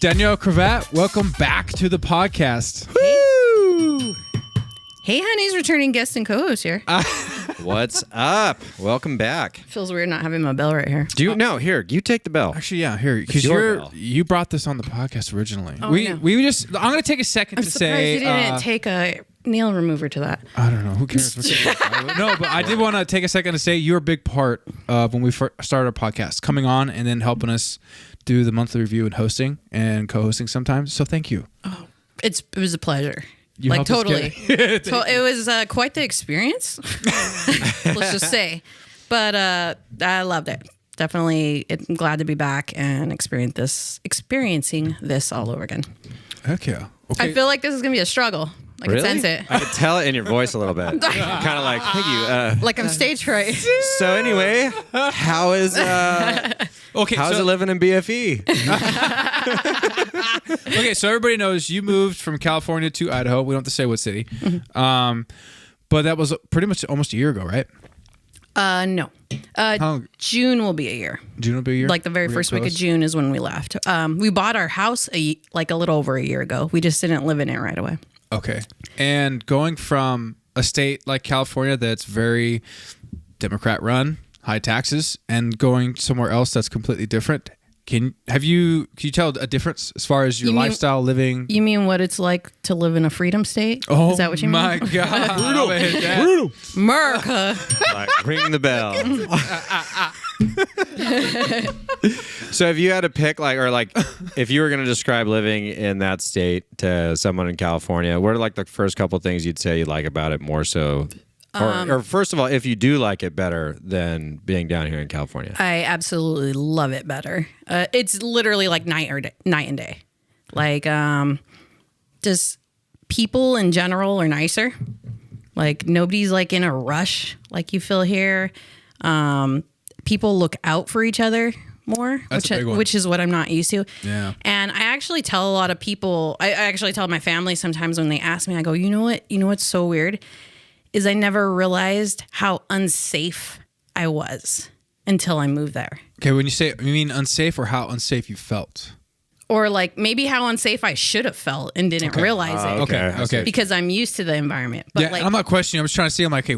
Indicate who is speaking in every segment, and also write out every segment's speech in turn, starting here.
Speaker 1: Danielle, Cravatt, welcome back to the podcast.
Speaker 2: Woo! Hey, honey's returning guest and co-host here.
Speaker 3: What's up? Welcome back.
Speaker 2: Feels weird not having my bell right here.
Speaker 3: Do you no? Here, you take the bell.
Speaker 1: Actually, yeah, here, because you brought this on the podcast originally.
Speaker 2: Oh,
Speaker 1: we
Speaker 2: no.
Speaker 1: I'm going to take a second
Speaker 2: I'm
Speaker 1: to
Speaker 2: surprised
Speaker 1: say
Speaker 2: you didn't take a nail remover to that.
Speaker 1: I don't know. Who cares? No, but I did want to take a second to say you're a big part of when we first started our podcast, coming on and then helping us do the monthly review and hosting and co-hosting sometimes. So thank you.
Speaker 2: Oh, it was a pleasure.
Speaker 1: You
Speaker 2: like totally.
Speaker 1: It
Speaker 2: was quite the experience. Let's just say, but I loved it. Definitely, I'm glad to be back and experiencing this all over again.
Speaker 1: Heck yeah. Okay.
Speaker 2: I feel like this is gonna be a struggle. I can sense it.
Speaker 3: I could tell it in your voice a little bit. Kind of like, thank you.
Speaker 2: Like I'm stage fright.
Speaker 3: So anyway, how is how's it living in BFE?
Speaker 1: Okay, so everybody knows you moved from California to Idaho. We don't have to say what city. Mm-hmm. But that was pretty much almost a year ago, right?
Speaker 2: No. June will be a year.
Speaker 1: June will be a year?
Speaker 2: Like the very first week of June is when we left. We bought our house a little over a year ago. We just didn't live in it right away.
Speaker 1: Okay. And going from a state like California that's very Democrat run, high taxes, and going somewhere else that's completely different, can you tell a difference as far as your lifestyle living?
Speaker 2: You mean what it's like to live in a freedom state?
Speaker 1: Oh,
Speaker 2: is that what you mean?
Speaker 1: My God.
Speaker 3: Brutal.
Speaker 2: America.
Speaker 3: Like, ring the bell. So if you had to pick if you were going to describe living in that state to someone in California, what are like the first couple of things you'd say you like about it more so? Or first of all, if you do like it better than being down here in California.
Speaker 2: I absolutely love it better. It's literally like night and day. Like, just people in general are nicer. Like nobody's like in a rush like you feel here. People look out for each other more, which is what I'm not used to.
Speaker 1: Yeah.
Speaker 2: And I actually tell a lot of people, I actually tell my family sometimes when they ask me, I go, you know what's so weird is I never realized how unsafe I was until I moved there.
Speaker 1: Okay, when you mean unsafe or how unsafe you felt?
Speaker 2: Or like maybe how unsafe I should have felt and didn't realize it.
Speaker 1: Okay.
Speaker 2: Because I'm used to the environment. But
Speaker 1: yeah, I'm not questioning. I'm just trying to see. I'm like, hey,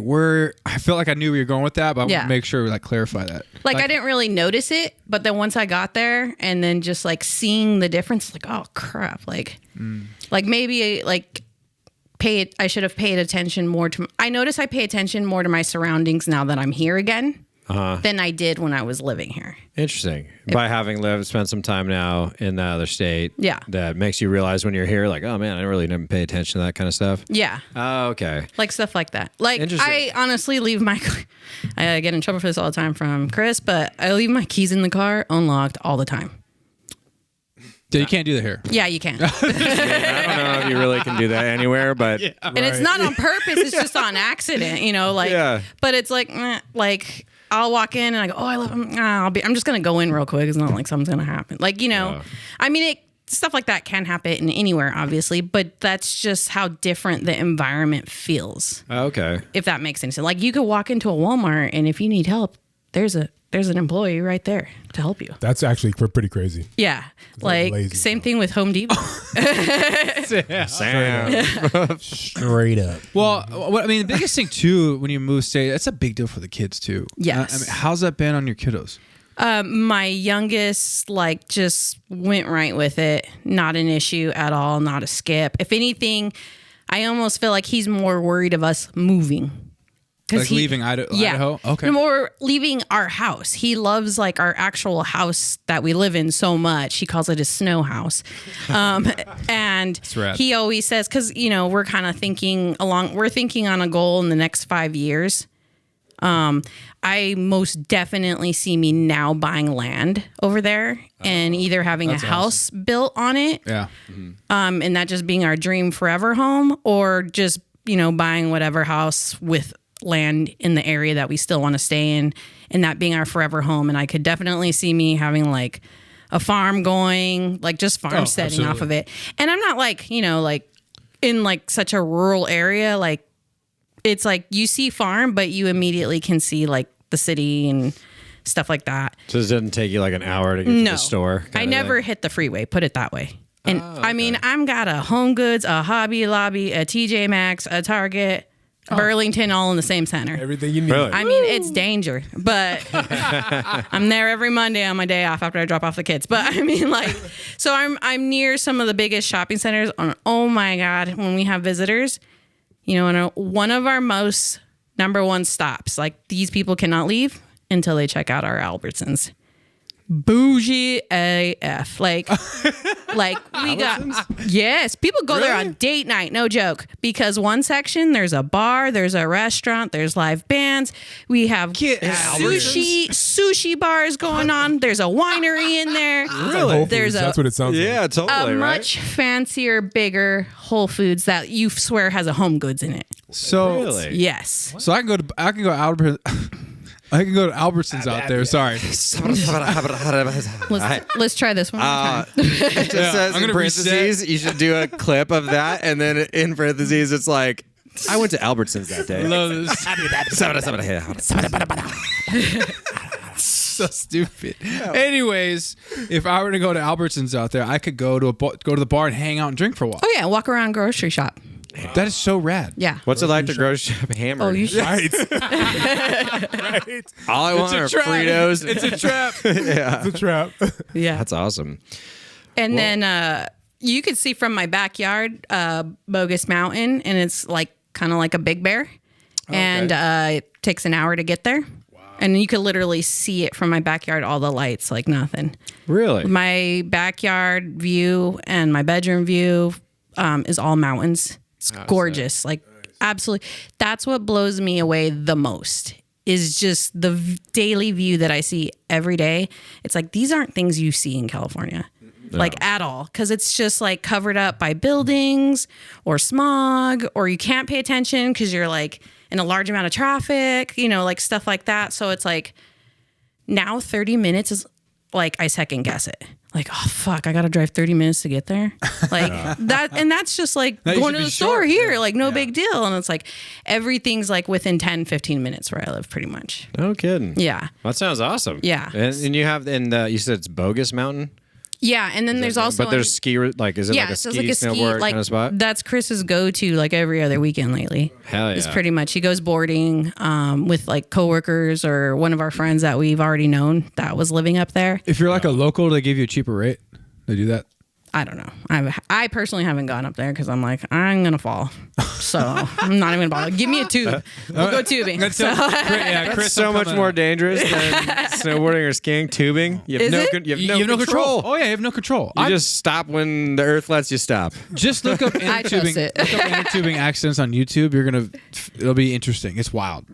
Speaker 1: I felt like I knew where you're going with that, but I want to make sure we clarify that.
Speaker 2: Like I didn't really notice it, but then once I got there and then just like seeing the difference, like, oh crap. Like maybe I should have paid attention more to, I notice I pay attention more to my surroundings now that I'm here again than I did when I was living here.
Speaker 3: Interesting. By having spent some time now in that other state, that makes you realize when you're here, like, oh man, I really didn't pay attention to that kind of stuff.
Speaker 2: Yeah.
Speaker 3: Oh, okay.
Speaker 2: Like stuff like that. Like I honestly leave I get in trouble for this all the time from Chris, but I leave my keys in the car unlocked all the time.
Speaker 1: Yeah, you can't do that here.
Speaker 2: Yeah, you can.
Speaker 3: I don't know if you really can do that anywhere, but
Speaker 2: and it's not on purpose. It's just on accident, But it's like I'll walk in and I go, oh, I love him. I'm just gonna go in real quick. It's not like something's gonna happen. I mean, stuff like that can happen anywhere, obviously, but that's just how different the environment feels.
Speaker 3: Okay.
Speaker 2: If that makes any sense. Like you could walk into a Walmart and if you need help, there's an employee right there to help you.
Speaker 4: That's actually pretty crazy.
Speaker 2: Yeah. Like same thing with Home Depot.
Speaker 4: Straight up.
Speaker 1: Well, the biggest thing too, when you move state, that's a big deal for the kids too.
Speaker 2: Yes.
Speaker 1: How's that been on your kiddos?
Speaker 2: My youngest just went right with it. Not an issue at all. Not a skip. If anything, I almost feel like he's more worried of us moving.
Speaker 1: Like leaving Idaho? Okay.
Speaker 2: No, we're leaving our house. He loves our actual house that we live in so much. He calls it his snow house. And he always says, because, we're kind of thinking on a goal in the next 5 years. I most definitely see me now buying land over there and either having a house built on it. Yeah. Mm-hmm. And that just being our dream forever home or just, buying whatever house with land in the area that we still want to stay in and that being our forever home. And I could definitely see me having a farm going, just farmsteading off of it. And I'm not in such a rural area. It's you see farm, but you immediately can see the city and stuff like that.
Speaker 3: So it doesn't take you like an hour to get to the store?
Speaker 2: I never hit the freeway, put it that way. And I mean, I'm got a Home Goods, a Hobby Lobby, a TJ Maxx, a Target, Burlington, all in the same center.
Speaker 4: Everything you need.
Speaker 3: Really?
Speaker 2: I mean, it's danger, but I'm there every Monday on my day off after I drop off the kids. But I mean, like, so I'm near some of the biggest shopping centers. Oh my God, when we have visitors, you know, and one of our most number one stops, like these people cannot leave until they check out our Albertsons. Bougie AF. Like we got, yes, people go there on date night, no joke, because one section there's a bar, there's a restaurant, there's live bands, we have sushi bars going on, there's a winery in there.
Speaker 3: Really?
Speaker 4: That's what it sounds like.
Speaker 3: Yeah, totally.
Speaker 2: A much fancier, bigger Whole Foods that you swear has a Home Goods in it.
Speaker 1: So
Speaker 3: Really?
Speaker 2: Yes.
Speaker 1: So I can go to Albertsons out there. Sorry.
Speaker 2: Let's try this one more time.
Speaker 3: It just says
Speaker 1: I'm
Speaker 3: in
Speaker 1: gonna
Speaker 3: parentheses, you should do a clip of that, and then in parentheses, it's like, I went to Albertsons that day.
Speaker 1: Love this. So stupid. Anyways, if I were to go to Albertsons out there, I could go to the bar and hang out and drink for a while.
Speaker 2: Oh yeah, walk around grocery shop.
Speaker 1: That is so rad.
Speaker 2: Yeah.
Speaker 3: What's it like to grocery shop hammered?
Speaker 2: Oh, you should.
Speaker 4: Right.
Speaker 3: All I want are Fritos.
Speaker 1: It's a trap.
Speaker 4: It's a trap.
Speaker 2: Yeah.
Speaker 3: That's awesome.
Speaker 2: And then you could see from my backyard Bogus Mountain, and it's like kind of like a Big Bear. And it takes an hour to get there. Wow. And you could literally see it from my backyard, all the lights, like nothing.
Speaker 3: Really?
Speaker 2: My backyard view and my bedroom view is all mountains. It's gorgeous. Like, absolutely. That's what blows me away the most is just the daily view that I see every day. It's like, these aren't things you see in California, like at all. Because it's just like covered up by buildings or smog, or you can't pay attention because you're like in a large amount of traffic, you know, like stuff like that. So it's like now 30 minutes is like, I second guess it. Like, oh, fuck, I got to drive 30 minutes to get there. Like that. And that's just like
Speaker 1: That
Speaker 2: going to
Speaker 1: should
Speaker 2: the
Speaker 1: be
Speaker 2: store
Speaker 1: short.
Speaker 2: here, like no big deal. And it's like everything's like within 10, 15 minutes where I live pretty much.
Speaker 3: No kidding.
Speaker 2: Yeah.
Speaker 3: That sounds awesome.
Speaker 2: Yeah.
Speaker 3: And you have, you said it's Bogus Mountain?
Speaker 2: Yeah. And then there's also.
Speaker 3: But there's ski, like, is it like a
Speaker 2: so
Speaker 3: ski,
Speaker 2: it's
Speaker 3: snowboard
Speaker 2: like,
Speaker 3: kind of spot?
Speaker 2: That's Chris's go-to like every other weekend lately.
Speaker 3: Hell yeah.
Speaker 2: It's pretty much, he goes boarding with like coworkers or one of our friends that we've already known that was living up there.
Speaker 1: If you're like a local, they give you a cheaper rate. They do that.
Speaker 2: I don't know. I personally haven't gone up there because I'm like, I'm going to fall. So I'm not even going to bother. Give me a tube. We'll go tubing.
Speaker 1: Chris,
Speaker 3: That's so much more dangerous than snowboarding or skiing. Tubing, you have
Speaker 2: Is
Speaker 3: no
Speaker 2: it?
Speaker 3: control.
Speaker 1: Oh yeah, you have no control.
Speaker 3: You just stop when the earth lets you stop.
Speaker 1: Just look up inner
Speaker 2: I trust
Speaker 1: tubing.
Speaker 2: it.
Speaker 1: Look up inner tubing accidents on YouTube. It'll be interesting. It's wild.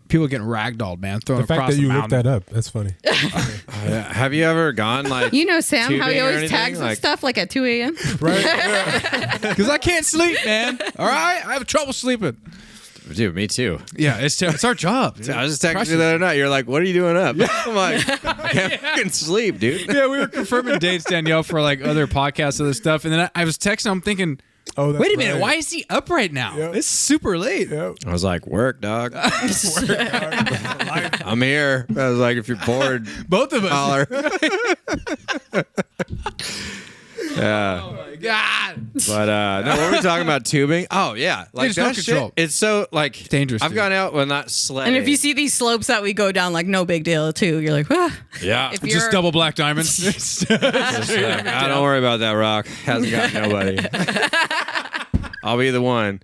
Speaker 1: People getting ragdolled, man, thrown
Speaker 4: The fact
Speaker 1: across
Speaker 4: that you
Speaker 1: the
Speaker 4: looked
Speaker 1: mountain.
Speaker 4: that up, that's funny.
Speaker 3: Have you ever gone like?
Speaker 2: You know Sam, how he
Speaker 3: tubing or
Speaker 2: always
Speaker 3: anything?
Speaker 2: tags and
Speaker 3: Like-
Speaker 2: stuff like at 2 a.m.?
Speaker 1: Because I can't sleep, man. All right, I have trouble sleeping.
Speaker 3: Dude, me too.
Speaker 1: Yeah, it's our job. dude.
Speaker 3: I was just texting you the other night. You're like, "What are you doing up?" I'm like, "I can't fucking sleep, dude."
Speaker 1: Yeah, we were confirming dates, Danielle, for like other podcasts, other stuff, and then I was texting. I'm thinking,
Speaker 4: Oh, that's
Speaker 1: wait a minute,
Speaker 4: right.
Speaker 1: why is he up right now?
Speaker 4: Yep.
Speaker 1: It's super late.
Speaker 4: Yep.
Speaker 3: I was like, "Work, dog. I'm here." I was like, "If you're bored,
Speaker 1: Both of us.
Speaker 3: holler." Yeah.
Speaker 1: Oh my god.
Speaker 3: But no, what were we talking about? Tubing? Oh yeah, like
Speaker 1: There's no
Speaker 3: that
Speaker 1: control.
Speaker 3: shit. It's so like
Speaker 1: Dangerous,
Speaker 3: I've
Speaker 1: dude.
Speaker 3: gone out when not sledding.
Speaker 2: And if you see these slopes that we go down, like no big deal too. You're like, ah.
Speaker 3: yeah,
Speaker 2: If
Speaker 1: Just
Speaker 2: you're-
Speaker 1: double black diamonds.
Speaker 3: don't worry about that rock. Hasn't got nobody. I'll be the one.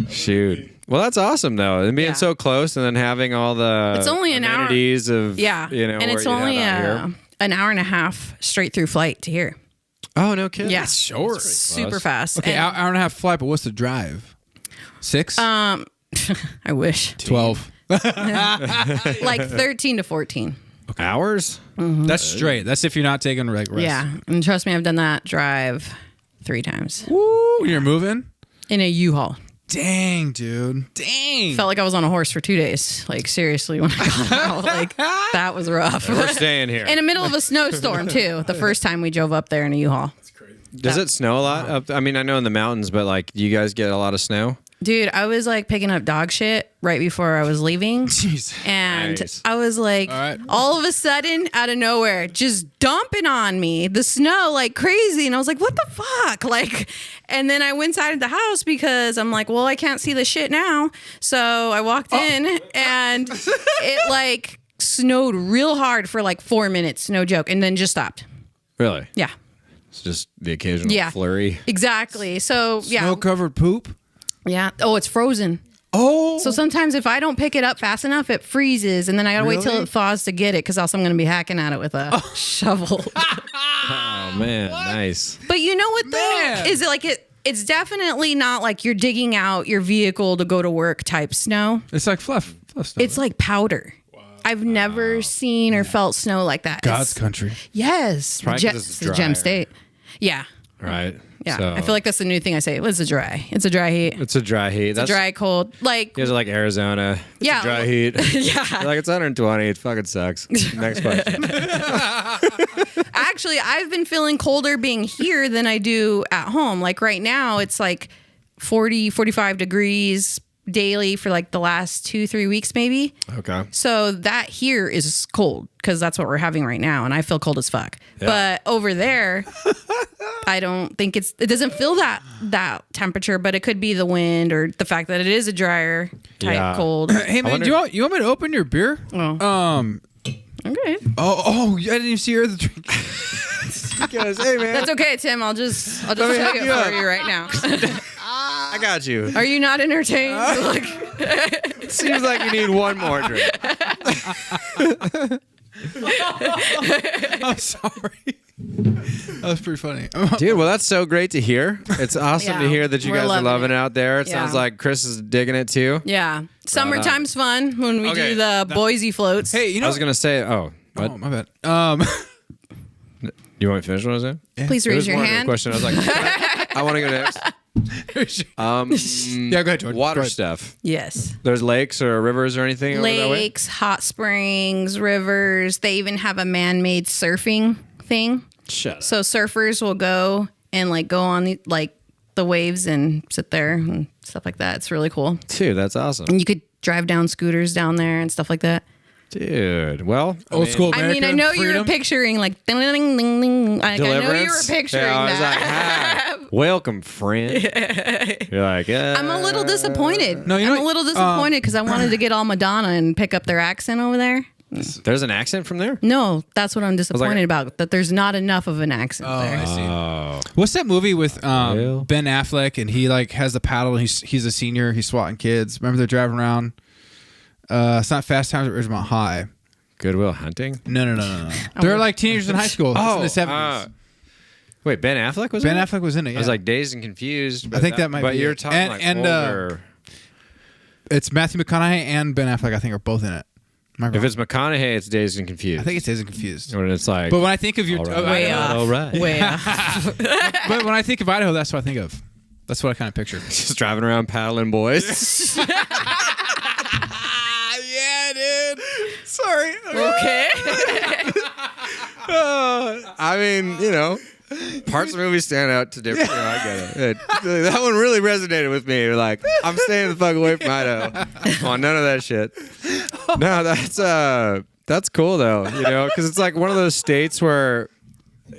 Speaker 3: Shoot. Well, that's awesome though, and being
Speaker 2: Yeah.
Speaker 3: so close, and then having all the
Speaker 2: It's only an hour.
Speaker 3: amenities of
Speaker 2: Yeah.
Speaker 3: you know,
Speaker 2: and
Speaker 3: where
Speaker 2: it's
Speaker 3: you have
Speaker 2: only
Speaker 3: out here.
Speaker 2: an hour and a half straight through flight to here.
Speaker 3: Oh no kidding.
Speaker 2: Yeah.
Speaker 1: Short.
Speaker 2: Super fast.
Speaker 1: Okay,
Speaker 2: And,
Speaker 1: hour and a half flight, but what's the drive? 6?
Speaker 2: I wish.
Speaker 1: 12.
Speaker 2: Like 13 to 14.
Speaker 3: Hours.
Speaker 1: That's straight. That's if you're not taking like rest.
Speaker 2: Yeah. And trust me, I've done that drive 3 times
Speaker 1: Woo, when you're moving?
Speaker 2: in a U-Haul.
Speaker 1: Dang, dude. Dang.
Speaker 2: Felt like I was on a horse for 2 days. Like seriously, when I got out, like that was rough.
Speaker 3: We're staying here.
Speaker 2: In the middle of a snowstorm too. The first time we drove up there in a U-Haul.
Speaker 3: Does it snow a lot? I mean, I know in the mountains, but like, do you guys get a lot of snow?
Speaker 2: Dude, I was like picking up dog shit right before I was leaving.
Speaker 1: Jeez.
Speaker 2: And
Speaker 3: Nice.
Speaker 2: I was like, all of a sudden, out of nowhere, just dumping on me the snow like crazy. And I was like, what the fuck? Like, and then I went inside the house because I'm like, well, I can't see the shit now. So I walked in and it like snowed real hard for like 4 minutes. No joke. And then just stopped.
Speaker 3: Really?
Speaker 2: Yeah.
Speaker 3: It's just the occasional flurry.
Speaker 2: Exactly. So, yeah.
Speaker 1: Snow-covered poop?
Speaker 2: Yeah. Oh, it's frozen.
Speaker 1: Oh.
Speaker 2: So sometimes if I don't pick it up fast enough, it freezes, and then I gotta wait till it thaws to get it, because else I'm gonna be hacking at it with a shovel.
Speaker 3: Oh man, nice.
Speaker 2: But you know what though?
Speaker 1: Man.
Speaker 2: Is it like it's definitely not like you're digging out your vehicle to go to work type snow.
Speaker 1: It's like fluff snow.
Speaker 2: It's like powder. I've never seen or felt snow like that.
Speaker 1: God's country.
Speaker 2: Yes.
Speaker 3: Probably 'cause it's
Speaker 2: It's a gem
Speaker 3: drier.
Speaker 2: state. Yeah.
Speaker 3: Right.
Speaker 2: Yeah.
Speaker 3: So,
Speaker 2: I feel like that's the new thing I say. It's a dry. It's a dry heat.
Speaker 3: it's a dry heat.
Speaker 2: It's a dry cold. Like,
Speaker 3: You guys are like Arizona. It's
Speaker 2: Yeah.
Speaker 3: a dry heat.
Speaker 2: yeah.
Speaker 3: You're like, it's 120. It fucking sucks. Next question.
Speaker 2: Actually, I've been feeling colder being here than I do at home. Like right now, it's like 40, 45 degrees daily for like the last 2-3 weeks, maybe.
Speaker 3: Okay.
Speaker 2: So that here is cold because that's what we're having right now. And I feel cold as fuck.
Speaker 3: Yeah.
Speaker 2: But over there, I don't think it doesn't feel that temperature, but it could be the wind or the fact that it is a drier type
Speaker 3: Yeah.
Speaker 2: cold.
Speaker 1: Hey man,
Speaker 3: wonder-
Speaker 1: do you want me to open your beer?
Speaker 2: Oh. Okay.
Speaker 1: Oh, I didn't even see her the drink.
Speaker 3: Because, hey man,
Speaker 2: That's okay, Tim. I'll just take it for you right now.
Speaker 3: I got you.
Speaker 2: Are you not entertained? Like,
Speaker 3: Seems like you need one more drink.
Speaker 1: I'm sorry. That was pretty funny.
Speaker 3: Dude, well, that's so great to hear. It's awesome to
Speaker 2: Yeah,
Speaker 3: hear that you
Speaker 2: we're
Speaker 3: guys are
Speaker 2: loving
Speaker 3: loving
Speaker 2: it.
Speaker 3: it out there. It
Speaker 2: Yeah.
Speaker 3: sounds like Chris is digging it too.
Speaker 2: yeah. Summertime's fun when we
Speaker 3: Okay.
Speaker 2: do the Boise floats.
Speaker 1: Hey, you know
Speaker 3: I was gonna say, what?
Speaker 1: Oh, my bad.
Speaker 3: You want me to finish what I was saying?
Speaker 2: Please
Speaker 3: It
Speaker 2: raise
Speaker 3: was
Speaker 2: your
Speaker 3: more of a
Speaker 2: hand.
Speaker 3: question. I was like, I want to go next.
Speaker 1: Yeah, go ahead, Jordan.
Speaker 3: Water
Speaker 1: Go ahead.
Speaker 3: stuff.
Speaker 2: Yes.
Speaker 3: There's lakes or rivers or anything over that way?
Speaker 2: Lakes, hot springs, rivers. They even have a man-made surfing thing.
Speaker 3: Shut up.
Speaker 2: So surfers will go and like go on the waves and sit there and stuff like that. It's really cool.
Speaker 3: Dude, that's awesome.
Speaker 2: And you could drive down scooters down there and stuff like that.
Speaker 3: Dude, well,
Speaker 1: Old school America.
Speaker 2: I mean, I know you were
Speaker 1: freedom.
Speaker 2: picturing like ding, ding, ding, ding. Like, I know you were
Speaker 3: Deliverance?
Speaker 2: picturing
Speaker 3: Yeah, I was
Speaker 2: that.
Speaker 3: like, welcome, friend. You're like,
Speaker 2: I'm a little disappointed.
Speaker 1: No, you know
Speaker 2: I'm a
Speaker 1: what?
Speaker 2: little disappointed because I wanted to get all Madonna and pick up their accent over there.
Speaker 3: There's an accent from there?
Speaker 2: No, that's what I'm disappointed about. That there's not enough of an accent there.
Speaker 1: I see.
Speaker 3: Oh.
Speaker 1: What's that movie with
Speaker 3: Well.
Speaker 1: Ben Affleck and he like has the paddle and he's a senior, he's swatting kids. Remember they're driving around? It's not Fast Times at Ridgemont High.
Speaker 3: Goodwill Hunting?
Speaker 1: No. They're like teenagers in high school. It's in the 70s.
Speaker 3: Wait, Ben Affleck was
Speaker 1: Ben
Speaker 3: in it?
Speaker 1: Affleck was in it. Yeah.
Speaker 3: I was like dazed and confused.
Speaker 1: I think that might
Speaker 3: but
Speaker 1: be
Speaker 3: you're
Speaker 1: it.
Speaker 3: talking like
Speaker 1: And,
Speaker 3: older.
Speaker 1: it's Matthew McConaughey and Ben Affleck. I think are both in it. Am I wrong?
Speaker 3: If it's McConaughey, it's dazed and confused.
Speaker 1: I think it's Dazed and Confused.
Speaker 3: when it's like,
Speaker 1: But when I think of your,
Speaker 3: all right,
Speaker 2: Way off.
Speaker 3: all right.
Speaker 2: Way off.
Speaker 1: but when I think of Idaho, that's what I think of. That's what I kind of picture.
Speaker 3: Just driving around paddling boys.
Speaker 1: Yeah, dude. Sorry.
Speaker 2: Okay.
Speaker 3: I mean, parts of the movie stand out to different. I get it. That one really resonated with me. You're like, I'm staying the fuck away from Idaho. Come on, none of that shit. No, that's cool though. Because it's like one of those states where,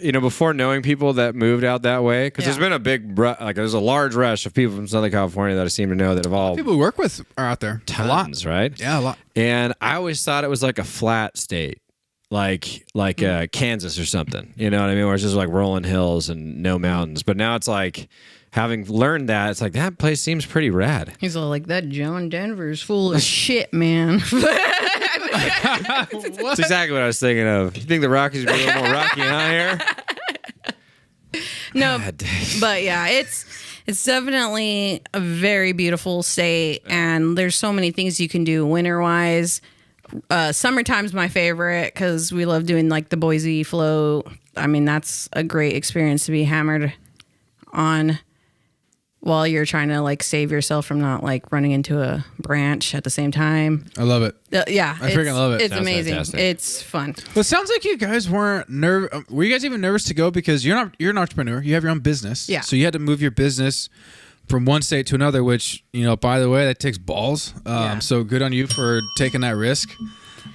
Speaker 3: before knowing people that moved out that way, because there's been a big, there's a large rush of people from Southern California that I seem to know that have all
Speaker 1: People we work with are out there.
Speaker 3: tons, right?
Speaker 1: Yeah, a lot.
Speaker 3: And I always thought it was like a flat state, like Kansas or something. You know what I mean? Where it's just like rolling hills and no mountains. But now it's like, having learned that, it's like that place seems pretty rad.
Speaker 2: He's all like, that John Denver's full of shit, man.
Speaker 3: That's exactly what I was thinking of. You think the Rockies would be a little more rocky, huh? Here.
Speaker 2: No,
Speaker 3: God dang.
Speaker 2: but yeah, it's definitely a very beautiful state, and there's so many things you can do winter wise. Summertime's my favorite because we love doing like the Boise float. I mean, that's a great experience to be hammered on while you're trying to like save yourself from not like running into a branch at the same time.
Speaker 1: I love it.
Speaker 2: Yeah,
Speaker 1: I freaking love it.
Speaker 2: It's
Speaker 3: Sounds
Speaker 2: amazing.
Speaker 3: fantastic.
Speaker 2: It's fun.
Speaker 1: Well, it sounds like you guys weren't nervous. Were you guys even nervous to go because you're an entrepreneur? You have your own business.
Speaker 2: Yeah.
Speaker 1: So you had to move your business from one state to another, which, by the way, that takes balls. So good on you for taking that risk.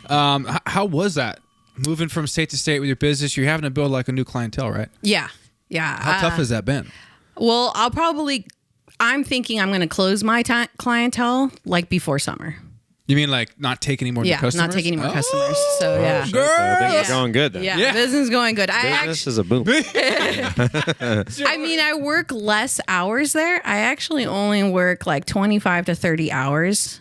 Speaker 1: How was that? Moving from state to state with your business, you're having to build like a new clientele, right?
Speaker 2: Yeah.
Speaker 1: How tough has that been?
Speaker 2: Well, I'm thinking I'm going to close my clientele like before summer.
Speaker 1: You mean like not take any more new customers?
Speaker 2: Not taking any more customers. So
Speaker 3: Girl. So things are going good then.
Speaker 2: Yeah, business is going good.
Speaker 3: Business is a boom.
Speaker 2: I mean, I work less hours there. I actually only work like 25 to 30 hours.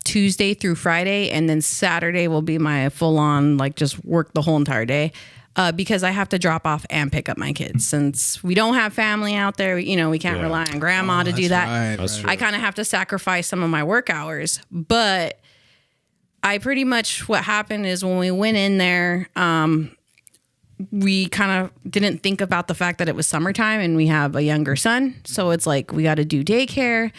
Speaker 2: Tuesday through Friday, and then Saturday will be my full-on like just work the whole entire day, because I have to drop off and pick up my kids. Since we don't have family out there, we can't rely on grandma to do that.
Speaker 1: Right,
Speaker 3: That's true.
Speaker 2: I kind of have to sacrifice some of my work hours, but I pretty much what happened is when we went in there, we kind of didn't think about the fact that it was summertime and we have a younger son, so it's like we got to do daycare.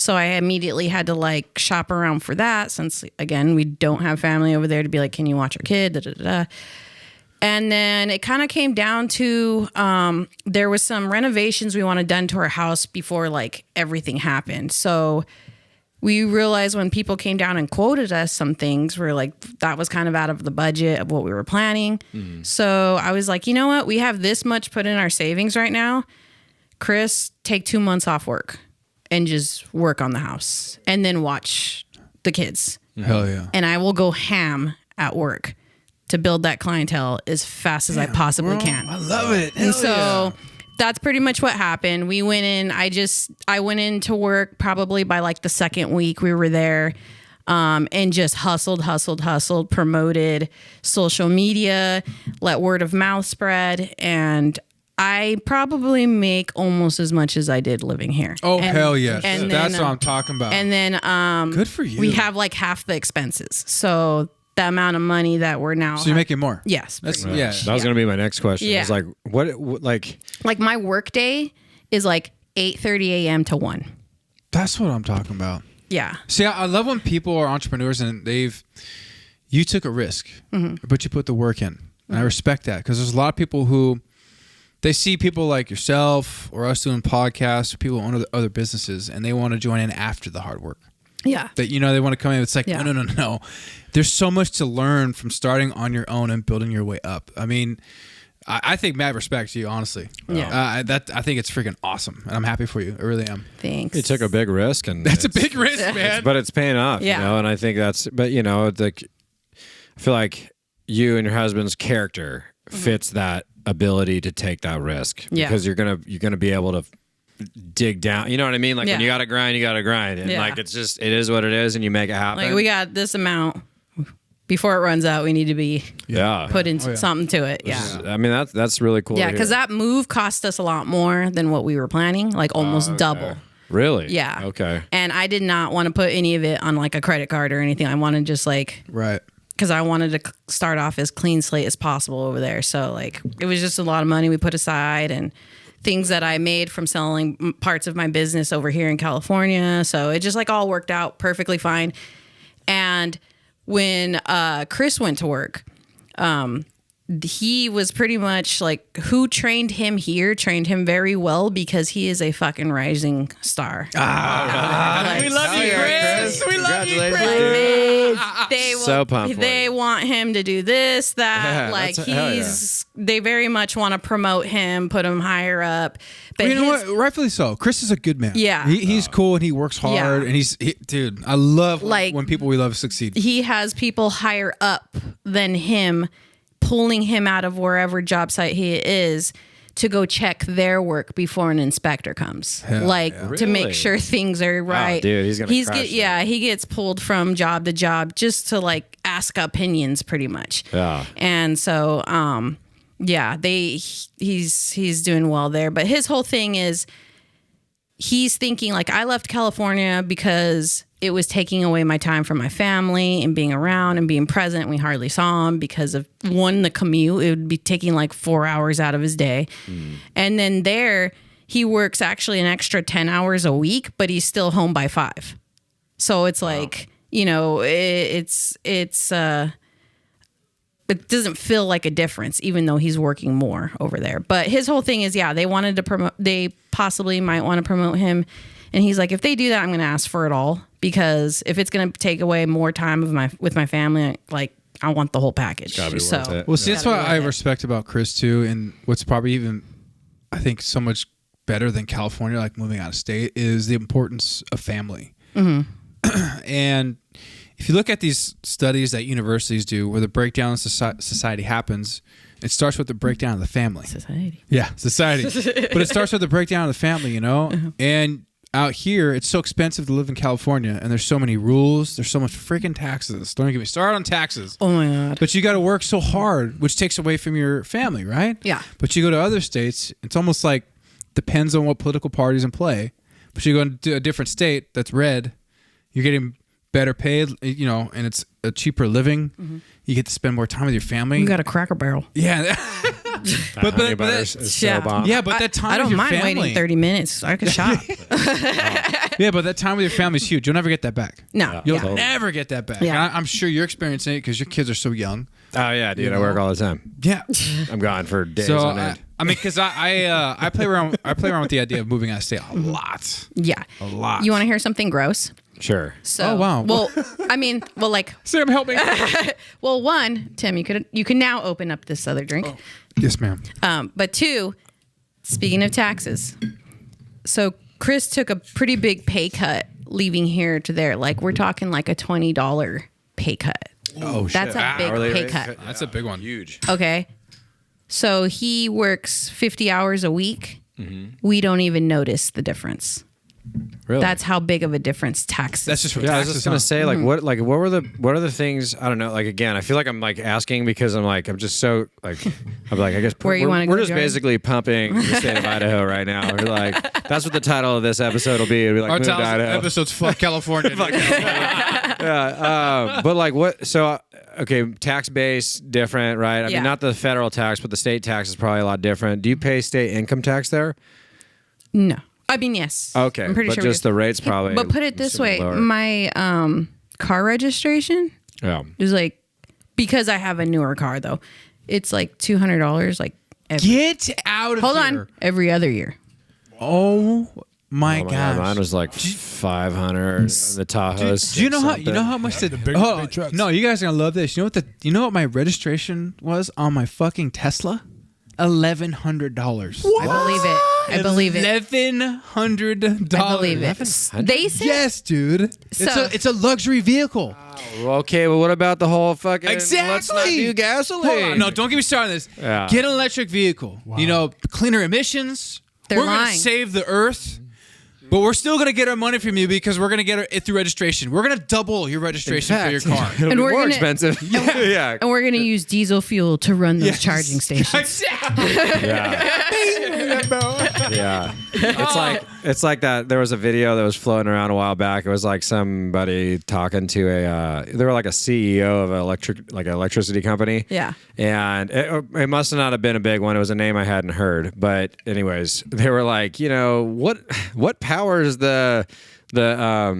Speaker 2: So I immediately had to like shop around for that, since again, we don't have family over there to be like, can you watch our kid? Da, da, da, da. And then it kind of came down to, there was some renovations we wanted done to our house before like everything happened. So we realized when people came down and quoted us some things, we're like, that was kind of out of the budget of what we were planning. Mm-hmm. So I was like, you know what? We have this much put in our savings right now. Chris, take 2 months off work and just work on the house and then watch the kids.
Speaker 1: Hell yeah.
Speaker 2: And I will go ham at work to build that clientele as fast as I possibly can.
Speaker 1: I love it.
Speaker 2: And so that's pretty much what happened. We went in, I went into work probably by like the second week we were there, and just hustled, promoted social media, let word of mouth spread. And I probably make almost as much as I did living here.
Speaker 1: Oh, hell yes.
Speaker 2: And
Speaker 1: that's
Speaker 2: then,
Speaker 1: what I'm talking about.
Speaker 2: And then
Speaker 1: good for you.
Speaker 2: We have like half the expenses. So the amount of money that we're now.
Speaker 1: So you're making more?
Speaker 2: Yes.
Speaker 1: That's,
Speaker 3: That was going to be my next question.
Speaker 2: Yeah.
Speaker 3: It's like, what, like
Speaker 2: my work day is like 8:30 a.m. to 1.
Speaker 1: That's what I'm talking about.
Speaker 2: Yeah.
Speaker 1: See, I love when people are entrepreneurs and you took a risk, but you put the work in. And I respect that, because there's a lot of people who, they see people like yourself or us doing podcasts, or people who own other businesses, and they want to join in after the hard work.
Speaker 2: Yeah.
Speaker 1: That, they want to come in. It's like, no. There's so much to learn from starting on your own and building your way up. I mean, I think mad respect to you, honestly.
Speaker 2: Yeah.
Speaker 1: I think it's freaking awesome, and I'm happy for you. I really am.
Speaker 2: Thanks.
Speaker 3: you took a big risk, and
Speaker 1: That's a big risk, man.
Speaker 3: but it's paying off,
Speaker 2: Yeah.
Speaker 3: and I think that's, but I feel like you and your husband's character fits that ability to take that risk, because you're gonna be able to dig down. You know what I mean? Like when you gotta grind, and like it is what it is, and you make it happen.
Speaker 2: Like we got this amount. Before it runs out, we need to be putting something to it. Yeah.
Speaker 3: I mean, that's really cool.
Speaker 2: Yeah, because that move cost us a lot more than what we were planning, like almost double.
Speaker 3: Really?
Speaker 2: Yeah.
Speaker 3: Okay.
Speaker 2: And I did not want to put any of it on like a credit card or anything. I wanted just like,
Speaker 1: Right.
Speaker 2: because I wanted to start off as clean slate as possible over there. So like it was just a lot of money we put aside and things that I made from selling parts of my business over here in California. So it just like all worked out perfectly fine. And when Chris went to work, he was pretty much like, who trained him here trained him very well, because he is a fucking rising star.
Speaker 1: We love you, Chris. We love you, Chris.
Speaker 2: They want him to do this, that.
Speaker 3: Yeah,
Speaker 2: like
Speaker 3: that's
Speaker 2: they very much want to promote him, put him higher up. But
Speaker 1: you know what? Rightfully so. Chris is a good man.
Speaker 2: Yeah.
Speaker 1: He's cool and he works hard.
Speaker 2: Yeah.
Speaker 1: And dude, I love
Speaker 2: Like,
Speaker 1: when people we love succeed.
Speaker 2: He has people higher up than him pulling him out of wherever job site he is to go check their work before an inspector comes, to
Speaker 3: Really?
Speaker 2: make sure things are right.
Speaker 3: Oh, dude, he's gonna crush it.
Speaker 2: He gets pulled from job to job just to like ask opinions, pretty much.
Speaker 3: Yeah.
Speaker 2: And so, he's doing well there. But his whole thing is, he's thinking like, I left California because it was taking away my time from my family and being around and being present. We hardly saw him because of the commute. It would be taking like 4 hours out of his day. And then there he works actually an extra 10 hours a week, but he's still home by 5. So it's like, it doesn't feel like a difference, even though he's working more over there. But his whole thing is, they wanted to promote, they possibly might want to promote him. And he's like, if they do that, I'm going to ask for it all, because if it's going to take away more time with my family, like, I want the whole package. So,
Speaker 1: well, see, that's what I respect about Chris too, and what's probably even, I think, so much better than California, like moving out of state, is the importance of family. And if you look at these studies that universities do, where the breakdown of society happens, it starts with the breakdown of the family.
Speaker 2: Society.
Speaker 1: Yeah, society. But it starts with the breakdown of the family, you know? And out here, it's so expensive to live in California, and there's so many rules. There's so much freaking taxes. Don't get me started on taxes.
Speaker 2: Oh my God.
Speaker 1: But you got to work so hard, which takes away from your family, right?
Speaker 2: Yeah.
Speaker 1: But you go to other states, it's almost like, depends on what political party's in play. But you go into a different state that's red, you're getting better paid, you know, and it's a cheaper living. You get to spend more time with your family.
Speaker 2: You got a Cracker Barrel.
Speaker 1: Yeah. but that time
Speaker 2: I don't
Speaker 1: with your
Speaker 2: mind
Speaker 1: family,
Speaker 2: waiting 30 minutes. I could shop.
Speaker 1: Yeah, but that time with your family is huge. You'll never get that back.
Speaker 2: No.
Speaker 1: You'll never get that back.
Speaker 2: Yeah.
Speaker 1: And I'm sure you're experiencing it because your kids are so young.
Speaker 3: Oh yeah, dude. I work all the time.
Speaker 1: Yeah.
Speaker 3: I'm gone for days
Speaker 1: So
Speaker 3: on end.
Speaker 1: I mean, because I play around with the idea of moving out of state a lot.
Speaker 2: Yeah.
Speaker 1: A lot.
Speaker 2: You want to hear something gross?
Speaker 3: Sure.
Speaker 2: So,
Speaker 1: Oh, wow.
Speaker 2: Well, I mean, well, like,
Speaker 1: Sam, help me.
Speaker 2: well, one, Tim, you can now open up this other drink.
Speaker 1: Yes, ma'am.
Speaker 2: But two, speaking of taxes, so Chris took a pretty big pay cut leaving here to there. Like, we're talking like a $20 pay cut.
Speaker 1: Oh,
Speaker 2: That's a big pay cut.
Speaker 1: That's a big one.
Speaker 3: Huge.
Speaker 2: Okay. So he works 50 hours a week. We don't even notice the difference.
Speaker 3: Really?
Speaker 2: That's how big of a difference taxes.
Speaker 1: That's just for
Speaker 3: Yeah, I was
Speaker 1: taxes.
Speaker 3: just gonna say, like, what are the things? I don't know. Like, again, I feel like I'm like asking because I'm just so like, I'm like, I guess
Speaker 2: Where you wanna
Speaker 3: we're
Speaker 2: go,
Speaker 3: just
Speaker 2: Jordan?
Speaker 3: basically pumping the state of Idaho right now. We're like, that's what the title of this episode will be. It'll be like,
Speaker 1: Our
Speaker 3: move to
Speaker 1: title
Speaker 3: Idaho.
Speaker 1: episode's fuck California.
Speaker 3: But like, what? So, okay, tax base different, right? I
Speaker 2: Yeah.
Speaker 3: mean, not the federal tax, but the state tax is probably a lot different. Do you pay state income tax there?
Speaker 2: No. I mean, yes.
Speaker 3: Okay,
Speaker 2: I'm pretty
Speaker 3: but
Speaker 2: sure we
Speaker 3: just
Speaker 2: do.
Speaker 3: the rates probably.
Speaker 2: But put it this way,
Speaker 3: lower.
Speaker 2: my car registration
Speaker 3: Yeah.
Speaker 2: is like, because I have a newer car though, it's like $200 like
Speaker 1: Get out of
Speaker 2: hold
Speaker 1: here.
Speaker 2: on, every other year.
Speaker 1: Oh my
Speaker 3: Oh my
Speaker 1: gosh.
Speaker 3: God, mine was like 500. The Tahoe's.
Speaker 1: Do you know how much the
Speaker 4: big trucks.
Speaker 1: No, you guys are gonna love this. You know what my registration was on my fucking Tesla? $1,100.
Speaker 2: I believe it.
Speaker 1: $1,100.
Speaker 2: I believe it. They said
Speaker 1: Yes, dude.
Speaker 2: So-
Speaker 1: It's a luxury vehicle.
Speaker 3: Okay, well, what about the whole fucking?
Speaker 1: Exactly.
Speaker 3: Let's not do gasoline.
Speaker 1: Hold on. No, don't get me started on this.
Speaker 3: Yeah.
Speaker 1: Get an electric vehicle. You know, cleaner emissions.
Speaker 2: They're
Speaker 1: We're gonna
Speaker 2: lying.
Speaker 1: save the earth. But we're still going to get our money from you because we're going to get it through registration. We're going to double your registration for your car.
Speaker 3: It'll
Speaker 2: And
Speaker 3: be
Speaker 2: we're
Speaker 3: more
Speaker 2: gonna-
Speaker 3: expensive. Yeah.
Speaker 2: and we're gonna use diesel fuel to run those charging stations.
Speaker 1: Exactly.
Speaker 3: Yeah. It's like that. There was a video that was floating around a while back. It was like somebody talking to they were like a CEO of an electricity company.
Speaker 2: Yeah.
Speaker 3: And it must not have been a big one. It was a name I hadn't heard. But anyways, they were like, you know, what powers the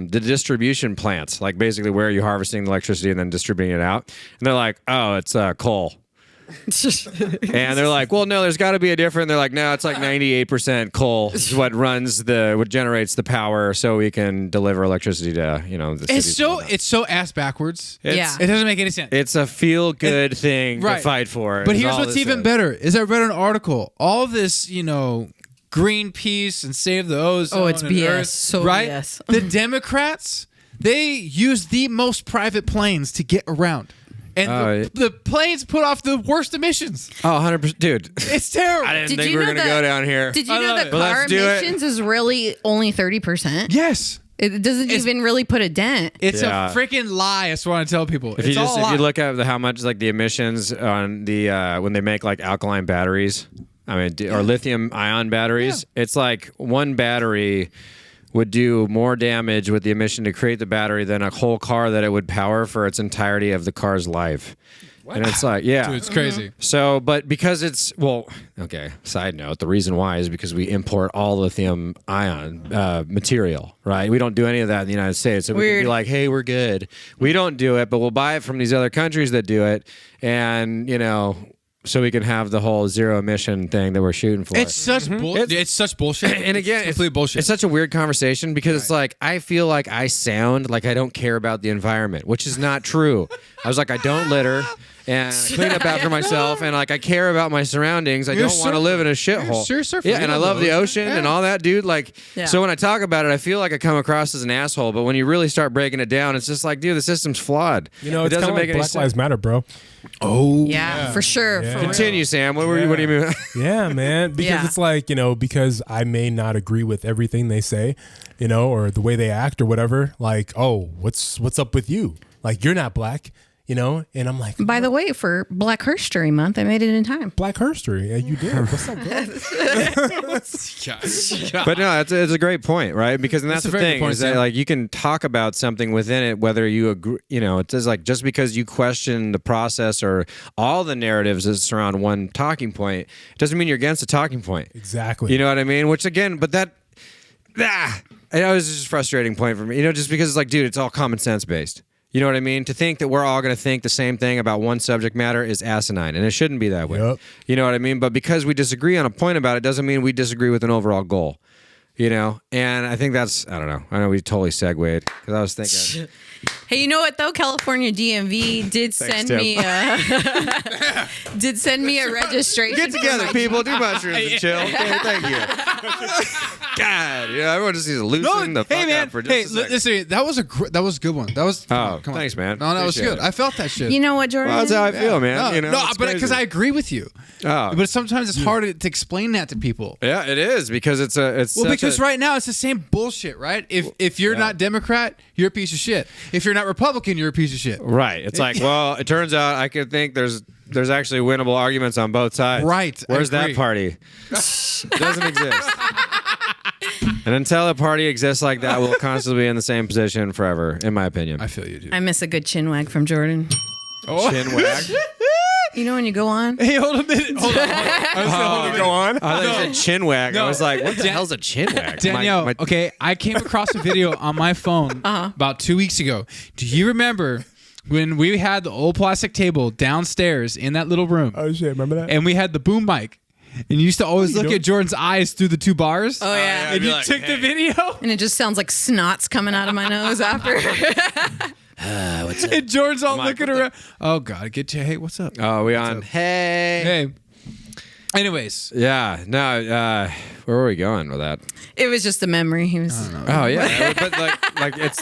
Speaker 3: distribution plants? Like basically where are you harvesting the electricity and then distributing it out? And they're like, oh, it's coal. And they're like, well, no, there's got to be a different. They're like, no, it's like 98% coal is what generates the power, so we can deliver electricity to the cities.
Speaker 1: It's so ass backwards.
Speaker 2: Yeah.
Speaker 1: It doesn't make any sense.
Speaker 3: It's a feel good thing to
Speaker 1: right.
Speaker 3: fight for.
Speaker 1: But
Speaker 3: is
Speaker 1: here's
Speaker 3: all
Speaker 1: what's
Speaker 3: this
Speaker 1: even
Speaker 3: is.
Speaker 1: better is I read an article. All this, Greenpeace and Save the Ozone.
Speaker 2: Oh, it's
Speaker 1: and
Speaker 2: BS.
Speaker 1: Earth,
Speaker 2: So
Speaker 1: right?
Speaker 2: BS.
Speaker 1: The Democrats, they use the most private planes to get around. And the planes put off the worst emissions.
Speaker 3: Oh, 100%. Dude.
Speaker 1: It's terrible.
Speaker 3: I didn't
Speaker 2: Did
Speaker 3: think
Speaker 2: you
Speaker 3: we were
Speaker 2: know
Speaker 3: going to
Speaker 2: that-
Speaker 3: go down here.
Speaker 2: Did you
Speaker 1: I
Speaker 2: know
Speaker 1: love
Speaker 2: that
Speaker 1: it.
Speaker 3: But
Speaker 2: car
Speaker 3: let's do it.
Speaker 2: emissions is really only 30%?
Speaker 1: Yes.
Speaker 2: It doesn't even really put a dent.
Speaker 1: It's
Speaker 3: Yeah.
Speaker 1: a freaking lie. That's what I tell people.
Speaker 3: If you look at how much like the emissions on the when they make like alkaline batteries, or lithium ion batteries, it's like one battery would do more damage with the emission to create the battery than a whole car that it would power for its entirety of the car's life. And it's like, yeah.
Speaker 1: Dude, it's crazy.
Speaker 3: So, but because side note, the reason why is because we import all lithium ion material, right? We don't do any of that in the United States. So we can
Speaker 2: Weird.
Speaker 3: be like, hey, we're good. We don't do it, but we'll buy it from these other countries that do it. And, so we can have the whole zero emission thing that we're shooting for.
Speaker 1: It's such bullshit. It's such bullshit.
Speaker 3: And again, it's
Speaker 1: complete bullshit.
Speaker 3: It's such a weird conversation because it's like I feel like I sound like I don't care about the environment, which is not true. I was like, I don't litter and I clean up after myself, and like I care about my surroundings. I don't want to live in a shithole.
Speaker 1: Yeah,
Speaker 3: and I love the ocean and all that, dude. Like, so when I talk about it, I feel like I come across as an asshole. But when you really start breaking it down, it's just like, dude, the system's flawed.
Speaker 4: You know, it doesn't make any sense. Black Lives Matter, bro.
Speaker 1: Oh,
Speaker 2: yeah, for sure.
Speaker 4: Yeah.
Speaker 2: For
Speaker 3: Continue,
Speaker 2: real.
Speaker 3: Sam. What do you mean?
Speaker 4: Yeah, man. Because it's like, you know, because I may not agree with everything they say, you know, or the way they act or whatever. Like, oh, what's up with you? Like, you're not black. You know, and I'm like,
Speaker 2: by the way, for Black History Month, I made it in time.
Speaker 4: Black History, yeah, you did. What's up, bro?
Speaker 3: But no, it's a great point, right? Because that's the thing is that like you can talk about something within it, whether you agree, you know, it's like just because you question the process or all the narratives that surround one talking point, doesn't mean you're against a talking point.
Speaker 4: Exactly.
Speaker 3: You know what I mean? Which again, but that, I know it's just a frustrating point for me. You know, just because it's like, dude, it's all common sense based. You know what I mean? To think that we're all going to think the same thing about one subject matter is asinine, and it shouldn't be that way.
Speaker 4: Yep.
Speaker 3: You know what I mean? But because we disagree on a point about it doesn't mean we disagree with an overall goal. You know? And I think that's, I don't know. I know we totally segued because I was thinking.
Speaker 2: Hey, you know what though? California DMV did send me a registration.
Speaker 3: Get together, people. Do mushrooms and chill. Okay, thank you. God, yeah, everyone just needs to loosen the fuck up for just a second.
Speaker 1: Listen, that was a good one. That was.
Speaker 3: Oh, thanks, man.
Speaker 1: No, that was
Speaker 3: Appreciate
Speaker 1: good.
Speaker 3: it.
Speaker 1: I felt that shit.
Speaker 2: You know what, Jordan?
Speaker 3: Well, that's how I feel, man.
Speaker 1: No,
Speaker 3: you know,
Speaker 1: but because I agree with you.
Speaker 3: Oh.
Speaker 1: But sometimes it's hard to explain that to people.
Speaker 3: Yeah, it is because it's
Speaker 1: because right now it's the same bullshit, right? If you're not Democrat, you're a piece of shit. If you're not Republican, you're a piece of shit.
Speaker 3: Right. It's like, well, it turns out I could think there's actually winnable arguments on both sides.
Speaker 1: Right.
Speaker 3: Where's that party? Doesn't exist. And until a party exists like that, we'll constantly be in the same position forever, in my opinion.
Speaker 1: I feel you, dude.
Speaker 2: I miss a good chin wag from Jordan.
Speaker 3: Chin wag.
Speaker 2: You know when you go on?
Speaker 1: Hey, hold a minute. Hold on.
Speaker 4: Go on.
Speaker 3: I thought you said chin wag. I was like, what the hell's a chin wag?
Speaker 1: Danielle, okay, I came across a video on my phone about 2 weeks ago. Do you remember when we had the old plastic table downstairs in that little room?
Speaker 4: Oh, shit. Remember that?
Speaker 1: And we had the boom mic. And you used to always look at Jordan's eyes through the two bars.
Speaker 2: Oh, yeah.
Speaker 1: And you took the video.
Speaker 2: And it just sounds like snot's coming out of my nose after.
Speaker 3: What's up?
Speaker 1: And Jordan's all looking around. Oh, God. Get you. Hey, what's up?
Speaker 3: Oh, we on? Hey.
Speaker 1: Hey. Anyways.
Speaker 3: Yeah. No. Where were we going with that?
Speaker 2: It was just a memory. He was.
Speaker 3: Oh yeah, but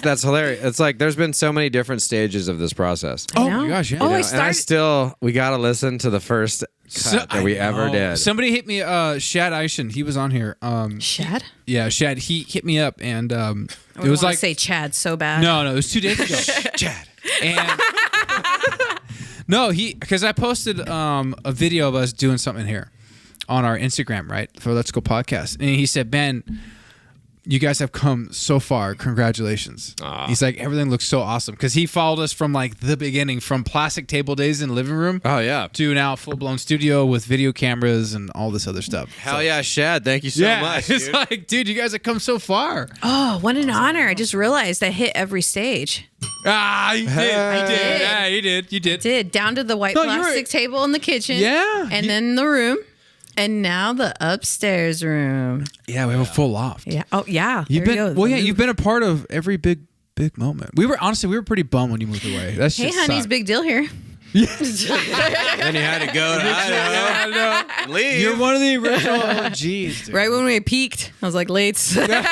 Speaker 3: that's hilarious. It's like there's been so many different stages of this process.
Speaker 1: Oh my gosh, yeah.
Speaker 2: Oh,
Speaker 3: We got to listen to the first cut that we ever did.
Speaker 1: Somebody hit me, Shad Eishen. He was on here.
Speaker 2: Shad?
Speaker 1: Yeah, Shad. He hit me up, and it was like
Speaker 2: say Chad so bad.
Speaker 1: No, it was 2 days ago. Chad. And no, because I posted a video of us doing something here on our Instagram, right, for Let's Go Podcast, and he said, "Ben, you guys have come so far. Congratulations." He's like, everything looks so awesome because he followed us from like the beginning, from plastic table days in the living room.
Speaker 3: Oh yeah,
Speaker 1: to now full blown studio with video cameras and all this other stuff.
Speaker 3: Hell yeah, Shad! Thank you so much.
Speaker 1: It's like, dude, you guys have come so far.
Speaker 2: Oh, what an honor! I just realized I hit every stage.
Speaker 1: You did. Yeah, you did. You did.
Speaker 2: I did down to the white plastic table in the kitchen.
Speaker 1: Yeah,
Speaker 2: and then the room. And now the upstairs room.
Speaker 1: Yeah, we have a full loft.
Speaker 2: Yeah. Oh, yeah.
Speaker 1: You've been a part of every big moment. We were pretty bummed when you moved away. That shit
Speaker 2: Hey, honey's
Speaker 1: sucked.
Speaker 2: big deal here.
Speaker 3: Then you had to go to Idaho. Leave.
Speaker 1: You're one of the original OGs, dude.
Speaker 2: Right when we peaked, I was like, late.
Speaker 3: They're doing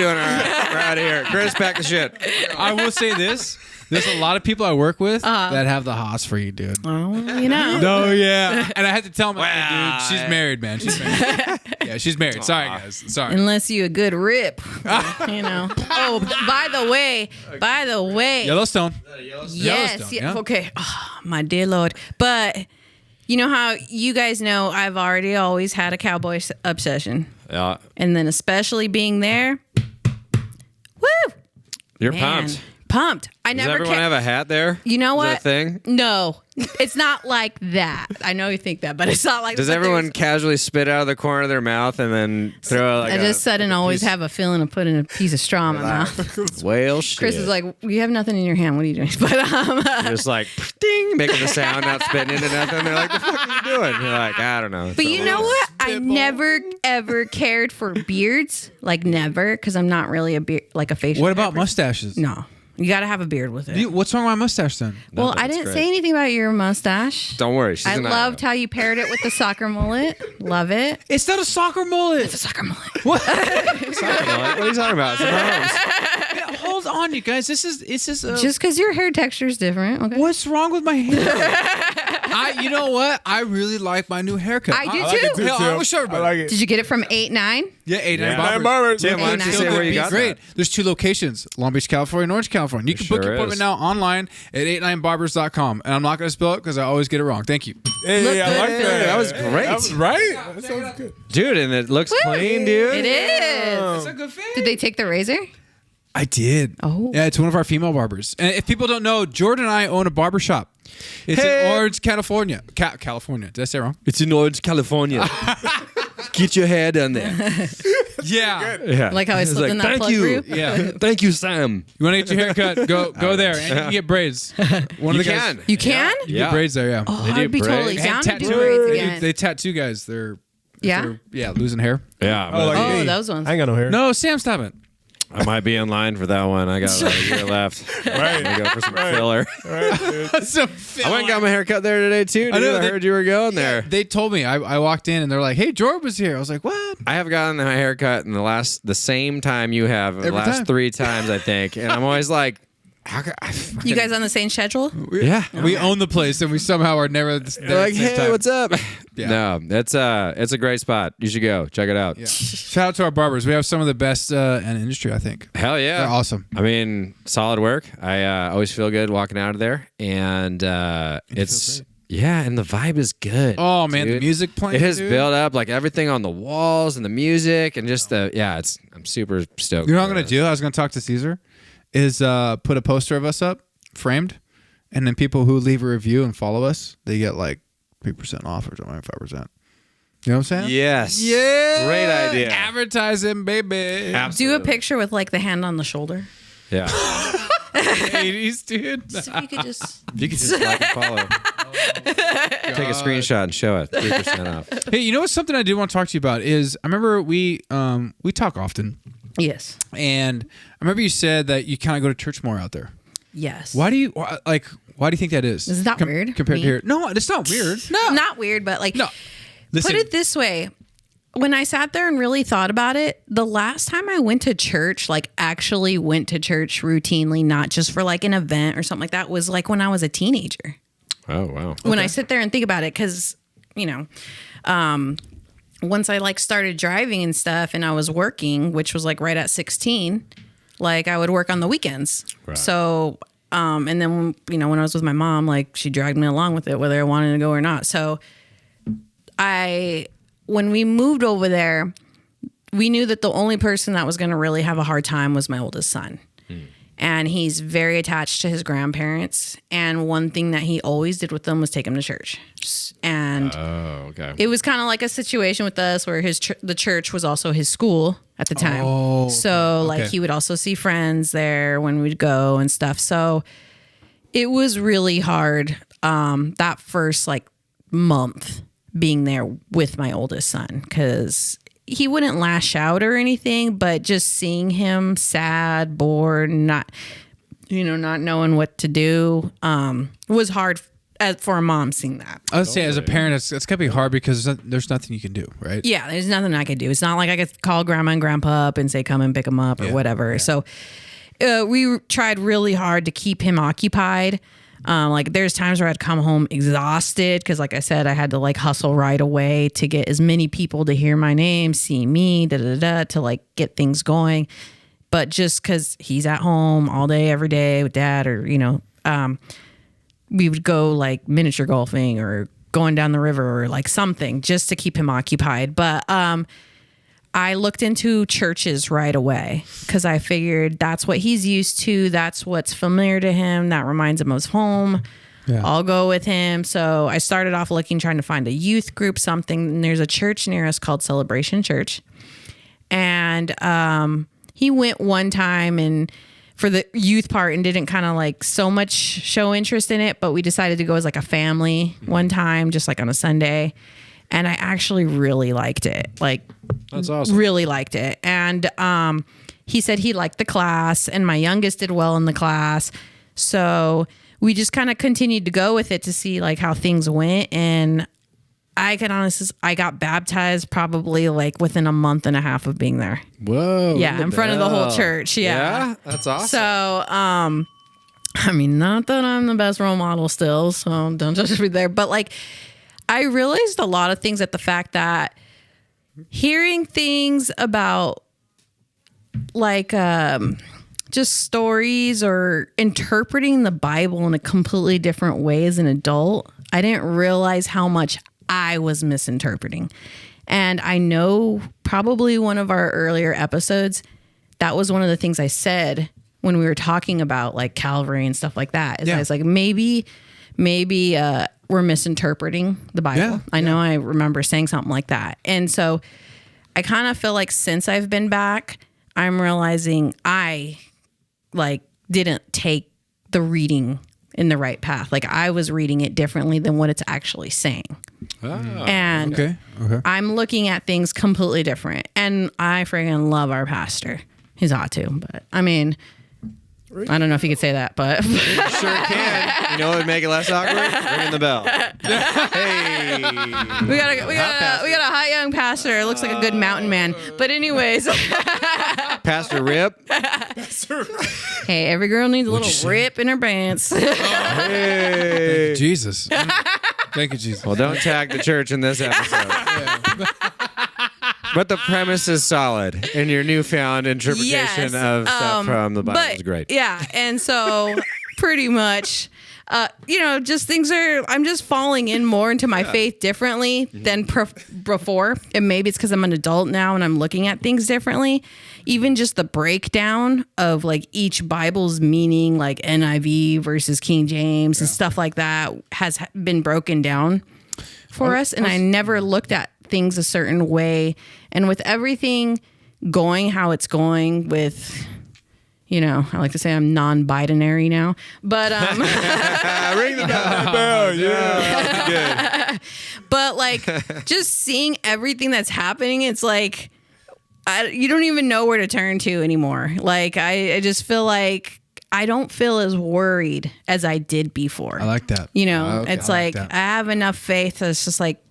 Speaker 3: all right. We're out of here. Chris, pack the shit.
Speaker 1: I will say this. There's a lot of people I work with that have the hots for you, dude.
Speaker 2: Oh, you know.
Speaker 1: No, yeah. And I had to tell them, dude, she's married, man. She's married. Yeah, she's married. Sorry, guys. Sorry.
Speaker 2: Unless you a good rip, you know. Oh, by the way.
Speaker 1: Yellowstone.
Speaker 2: Yes.
Speaker 1: Yellowstone, yeah.
Speaker 2: Okay. Oh, my dear Lord. But you know how you guys know I've always had a cowboy obsession.
Speaker 3: Yeah.
Speaker 2: And then especially being there. Woo!
Speaker 3: You're
Speaker 2: Man.
Speaker 3: pumped.
Speaker 2: pumped. I
Speaker 3: Does
Speaker 2: never
Speaker 3: everyone have a hat there?
Speaker 2: You know
Speaker 3: Is
Speaker 2: what?
Speaker 3: that a thing?
Speaker 2: No, it's not like that. I know you think that, but it's not like.
Speaker 3: Does everyone casually spit out of the corner of their mouth and then throw like
Speaker 2: I just sudden always have a feeling of putting a piece of straw in my mouth.
Speaker 3: Well, shit.
Speaker 2: Chris is like, you have nothing in your hand. What are you doing? But
Speaker 3: just like ding, making the sound, not spitting into nothing. They're like, the fuck are you doing? You're like, I don't know.
Speaker 2: But you know what? I never ever cared for beards, like never, because I'm not really a beard, like a facial.
Speaker 1: What about mustaches?
Speaker 2: No, you got to have a beard with it.
Speaker 1: What's wrong with my mustache then?
Speaker 2: Well, I didn't say anything about your mustache.
Speaker 3: Don't worry. She's
Speaker 2: I loved how you paired it with the soccer mullet. Love it.
Speaker 1: It's not a soccer mullet.
Speaker 2: It's a soccer mullet.
Speaker 1: What?
Speaker 3: Soccer mullet? What are you talking about? It's Mahomes.
Speaker 1: Hold on, you guys. This is
Speaker 2: Just because your hair texture is different. Okay.
Speaker 1: What's wrong with my hair? You know what? I really like my new haircut.
Speaker 2: I do
Speaker 4: I like it
Speaker 2: too.
Speaker 4: too,
Speaker 1: Hell,
Speaker 4: Tim.
Speaker 1: I will show everybody.
Speaker 4: I like it.
Speaker 2: Did you get it from 8-9?
Speaker 1: Yeah, 8
Speaker 3: Yeah.
Speaker 1: barbers.
Speaker 4: Barbers.
Speaker 3: Tim, why don't you
Speaker 2: Still
Speaker 3: say where you
Speaker 1: Be
Speaker 3: got
Speaker 1: great.
Speaker 3: that?
Speaker 1: There's 2 locations: Long Beach, California, and Orange, California. You can book
Speaker 3: sure
Speaker 1: your appointment
Speaker 3: is.
Speaker 1: now online at 89barbers.com. And I'm not going to spell it because I always get it wrong. Thank you.
Speaker 4: Hey,
Speaker 2: Look
Speaker 4: I
Speaker 2: good,
Speaker 4: like
Speaker 2: Phil.
Speaker 4: that.
Speaker 3: That was great.
Speaker 4: That was right. That sounds good.
Speaker 3: Dude, and it looks clean, dude.
Speaker 2: It is.
Speaker 1: It's a good fit.
Speaker 2: Did they take the razor?
Speaker 1: I did.
Speaker 2: Oh.
Speaker 1: Yeah, it's one of our female barbers. And if people don't know, Jordan and I own a barber shop. It's in Orange, California. California. Did I say it wrong?
Speaker 3: It's in Orange, California. Get your hair done there.
Speaker 1: Yeah.
Speaker 3: Yeah.
Speaker 2: Like how I slipped in that
Speaker 3: thank
Speaker 2: plug
Speaker 3: you.
Speaker 2: for you?
Speaker 1: Yeah.
Speaker 3: Thank you, Sam.
Speaker 1: You want to get your hair cut? Go there. And you can get braids. One of
Speaker 3: You
Speaker 1: the guys.
Speaker 3: can.
Speaker 2: You can?
Speaker 1: You
Speaker 3: Yeah.
Speaker 1: get braids there, yeah.
Speaker 2: Oh,
Speaker 3: They do
Speaker 2: I'd be totally
Speaker 3: braids.
Speaker 2: down to do
Speaker 1: tattoo.
Speaker 2: braids
Speaker 1: They,
Speaker 2: again.
Speaker 1: they tattoo guys. They're
Speaker 2: Yeah?
Speaker 1: losing hair.
Speaker 3: Yeah.
Speaker 4: Oh, like
Speaker 2: Oh,
Speaker 4: me.
Speaker 2: those ones.
Speaker 4: I ain't got no hair.
Speaker 1: No, Sam, stop it.
Speaker 3: I might be in line for that one. I got a year left.
Speaker 4: Right.
Speaker 3: I'm gonna go for some filler.
Speaker 4: Right, dude.
Speaker 1: So
Speaker 3: I went and got my hair cut there today too. Dude. I,
Speaker 1: know, they-
Speaker 3: heard you were going there.
Speaker 1: They told me. I walked in and they're like, "Hey, Jordan was here." I was like, "What?"
Speaker 3: I have gotten my hair cut in the same time you have, the
Speaker 1: Every
Speaker 3: last
Speaker 1: time.
Speaker 3: 3 times I think, and I'm always like, how could I
Speaker 2: You guys on the same schedule?
Speaker 3: yeah.
Speaker 1: We own the place and we somehow are never there
Speaker 3: They're like,
Speaker 1: at the same
Speaker 3: hey,
Speaker 1: time.
Speaker 3: what's up?
Speaker 1: Yeah.
Speaker 3: No, it's a great spot. You should go check it out.
Speaker 1: Yeah. Shout out to our barbers. We have some of the best in the industry, I think.
Speaker 3: Hell yeah,
Speaker 1: They're awesome.
Speaker 3: I mean, solid work. I always feel good walking out of there, and it's yeah, and the vibe is good.
Speaker 1: Oh man, the
Speaker 3: dude.
Speaker 1: music playing.
Speaker 3: It has
Speaker 1: dude.
Speaker 3: built up like everything on the walls and the music and just I'm super stoked.
Speaker 1: You know what I'm
Speaker 3: for
Speaker 1: gonna
Speaker 3: it.
Speaker 1: do? I was gonna talk to Caesar. Is put a poster of us up, framed, and then people who leave a review and follow us, they get like 3% off or something, 5%. You know what I'm saying?
Speaker 3: Yes.
Speaker 1: Yeah.
Speaker 3: Great idea.
Speaker 1: Advertising, baby.
Speaker 2: Do a picture with like the hand on the shoulder.
Speaker 3: Yeah.
Speaker 1: 80s, dude.
Speaker 2: So if you could just.
Speaker 3: You can just like and follow. Take a screenshot and show it. 3% off.
Speaker 1: Hey, you know what's something I do want to talk to you about is I remember we talk often,
Speaker 2: Yes.
Speaker 1: and I remember you said that you kind of go to church more out there.
Speaker 2: Yes.
Speaker 1: Why do you think that is?
Speaker 2: Is that weird?
Speaker 1: compared
Speaker 2: Me?
Speaker 1: to here? No, it's not weird. No,
Speaker 2: Not weird, but like.
Speaker 1: no. Listen,
Speaker 2: Put it this way. When I sat there and really thought about it, the last time I went to church, like actually went to church routinely, not just for like an event or something like that, was like when I was a teenager.
Speaker 3: Oh wow.
Speaker 2: When I sit there and think about it, because, once I like started driving and stuff and I was working, which was like right at 16, like I would work on the weekends.
Speaker 3: Right.
Speaker 2: So, and then, when I was with my mom, like she dragged me along with it, whether I wanted to go or not. So when we moved over there, we knew that the only person that was going to really have a hard time was my oldest son. And he's very attached to his grandparents. And one thing that he always did with them was take him to church. And
Speaker 3: Oh, okay.
Speaker 2: it was kind of like a situation with us where the church was also his school at the time.
Speaker 1: Oh,
Speaker 2: so like
Speaker 1: okay.
Speaker 2: he would also see friends there when we'd go and stuff. So it was really hard that first like month being there with my oldest son, because he wouldn't lash out or anything, but just seeing him sad, bored, not knowing what to do was hard for a mom seeing that.
Speaker 1: I would say as a parent, it's gonna be hard because there's nothing you can do, right?
Speaker 2: Yeah, there's nothing I could do. It's not like I could call grandma and grandpa up and say, come and pick him up or whatever. Yeah. So we tried really hard to keep him occupied. Like there's times where I'd come home exhausted because, like I said, I had to like hustle right away to get as many people to hear my name, see me, to like get things going. But just because he's at home all day, every day with dad, or we would go like miniature golfing or going down the river or like something just to keep him occupied. But I looked into churches right away because I figured that's what he's used to. That's what's familiar to him. That reminds him of home. Yeah. I'll go with him. So I started off trying to find a youth group, something. And there's a church near us called Celebration Church. And he went one time and for the youth part and didn't kind of like so much show interest in it. But we decided to go as like a family one time, just like on a Sunday. And I actually really liked it. Like,
Speaker 3: that's awesome.
Speaker 2: Really liked it. And he said he liked the class, and my youngest did well in the class. So we just kind of continued to go with it to see like how things went. And I can honestly, I got baptized probably like within a month and a half of being there.
Speaker 3: Whoa.
Speaker 2: Yeah, in front of the whole church. Yeah.
Speaker 3: That's awesome.
Speaker 2: So, I mean, not that I'm the best role model still, so don't judge me there. But like, I realized a lot of things at the fact that hearing things about like just stories or interpreting the Bible in a completely different way as an adult, I didn't realize how much I was misinterpreting. And I know probably one of our earlier episodes, that was one of the things I said when we were talking about like Calvary and stuff like that. Is I was like, maybe we're misinterpreting the Bible. Yeah, I know I remember saying something like that. And so I kind of feel like since I've been back, I'm realizing I like didn't take the reading in the right path. Like I was reading it differently than what it's actually saying. And okay. I'm looking at things completely different. And I friggin' love our pastor. He's hot too, but I mean, I don't know if you could say that, but
Speaker 3: you sure can. You know what would make it less awkward? Ringing the bell. Hey,
Speaker 2: we got a hot young pastor. Looks like a good mountain man. But anyways,
Speaker 3: Pastor Rip.
Speaker 2: Hey, every girl needs a little rip in her pants.
Speaker 1: Hey. Thank you, Jesus. Thank you, Jesus.
Speaker 3: Well, don't tag the church in this episode. But the premise is solid, and your newfound interpretation of stuff from the Bible is great.
Speaker 2: Yeah, and so pretty much, just things are, I'm just falling in more into my faith differently than before. And maybe it's because I'm an adult now and I'm looking at things differently. Even just the breakdown of like each Bible's meaning, like NIV versus King James and stuff like that has been broken down for us. And I never looked at things a certain way. And with everything going how it's going with, I like to say I'm non-binary now, but
Speaker 3: ring the bell. Yeah, good.
Speaker 2: But like just seeing everything that's happening, it's like you don't even know where to turn to anymore. Like I just feel like I don't feel as worried as I did before.
Speaker 1: I like that.
Speaker 2: It's like I have enough faith. It's just like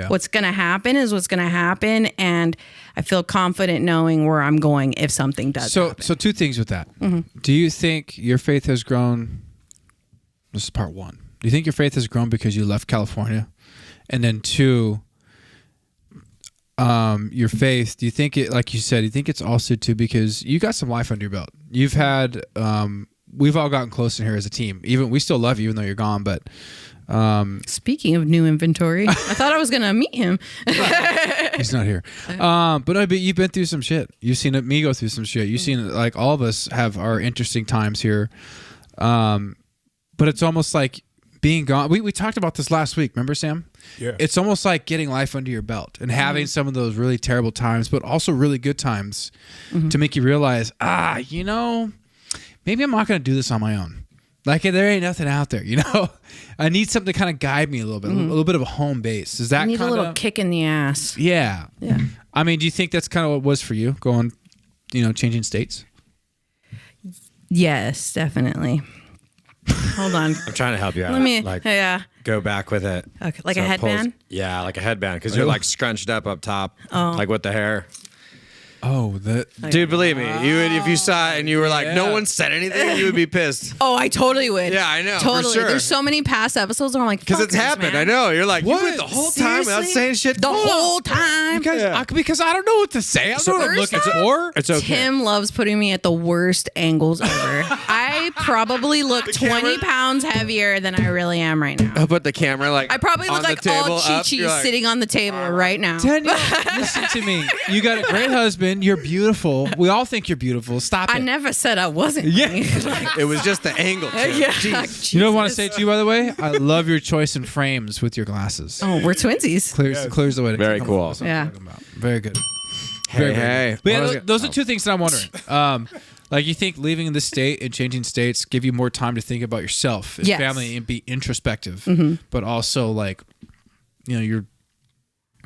Speaker 2: what's going to happen is what's going to happen. And I feel confident knowing where I'm going if something does happen.
Speaker 1: So two things with that. Mm-hmm. Do you think your faith has grown? This is part one. Do you think your faith has grown because you left California? And then two, your faith, do you think it, like you said, do you think it's also too because you got some life under your belt? You've had, we've all gotten close in here as a team. Even we still love you even though you're gone, but
Speaker 2: speaking of new inventory, I thought I was gonna meet him.
Speaker 1: He's not here. But you've been through some shit. You've seen me go through some shit. You've seen like all of us have our interesting times here. But it's almost like being gone. We talked about this last week. Remember, Sam?
Speaker 4: Yeah.
Speaker 1: It's almost like getting life under your belt and having some of those really terrible times, but also really good times to make you realize, maybe I'm not going to do this on my own. Like there ain't nothing out there, I need something to kind of guide me a little bit, a little bit of a home base. Is that
Speaker 2: you need a little kick in the ass?
Speaker 1: Yeah.
Speaker 2: Yeah.
Speaker 1: I mean, do you think that's kind of what it was for you going, changing states?
Speaker 2: Yes, definitely. Hold on.
Speaker 3: I'm trying to help you out.
Speaker 2: Let me,
Speaker 3: go back with it.
Speaker 2: Okay, like a headband?
Speaker 3: Yeah, like a headband, because you're like scrunched up top, like with the hair.
Speaker 1: Oh,
Speaker 3: dude, believe me, you would, if you saw it and you were like, no one said anything, you would be pissed.
Speaker 2: Oh, I totally would.
Speaker 3: Yeah, I know.
Speaker 2: Totally.
Speaker 3: For sure.
Speaker 2: There's so many past episodes where I'm like,
Speaker 3: because it's happened.
Speaker 2: Man.
Speaker 3: I know. You're like,
Speaker 1: what?
Speaker 3: You went the whole time without saying shit.
Speaker 2: The whole time.
Speaker 1: Because I don't know what to say. I don't know what I'm looking for.
Speaker 3: It's okay.
Speaker 2: Tim loves putting me at the worst angles ever. I I probably look 20 pounds heavier than I really am right now.
Speaker 3: I'll put the camera like
Speaker 2: I probably look like all Chi-Chi sitting on the table right now.
Speaker 1: Danielle, listen to me. You got a great husband. You're beautiful. We all think you're beautiful. Stop it.
Speaker 2: I never said I wasn't.
Speaker 1: Yeah.
Speaker 3: It was just the angle.
Speaker 2: Yeah.
Speaker 1: You know what I want to say to you, by the way? I love your choice in frames with your glasses.
Speaker 2: Oh, we're twinsies.
Speaker 1: Clears the way.
Speaker 3: Very cool.
Speaker 1: Yeah. Very good.
Speaker 3: Hey.
Speaker 1: But yeah, those are two things that I'm wondering. Like, you think leaving the state and changing states give you more time to think about yourself as family and be introspective, but also like, you know, you're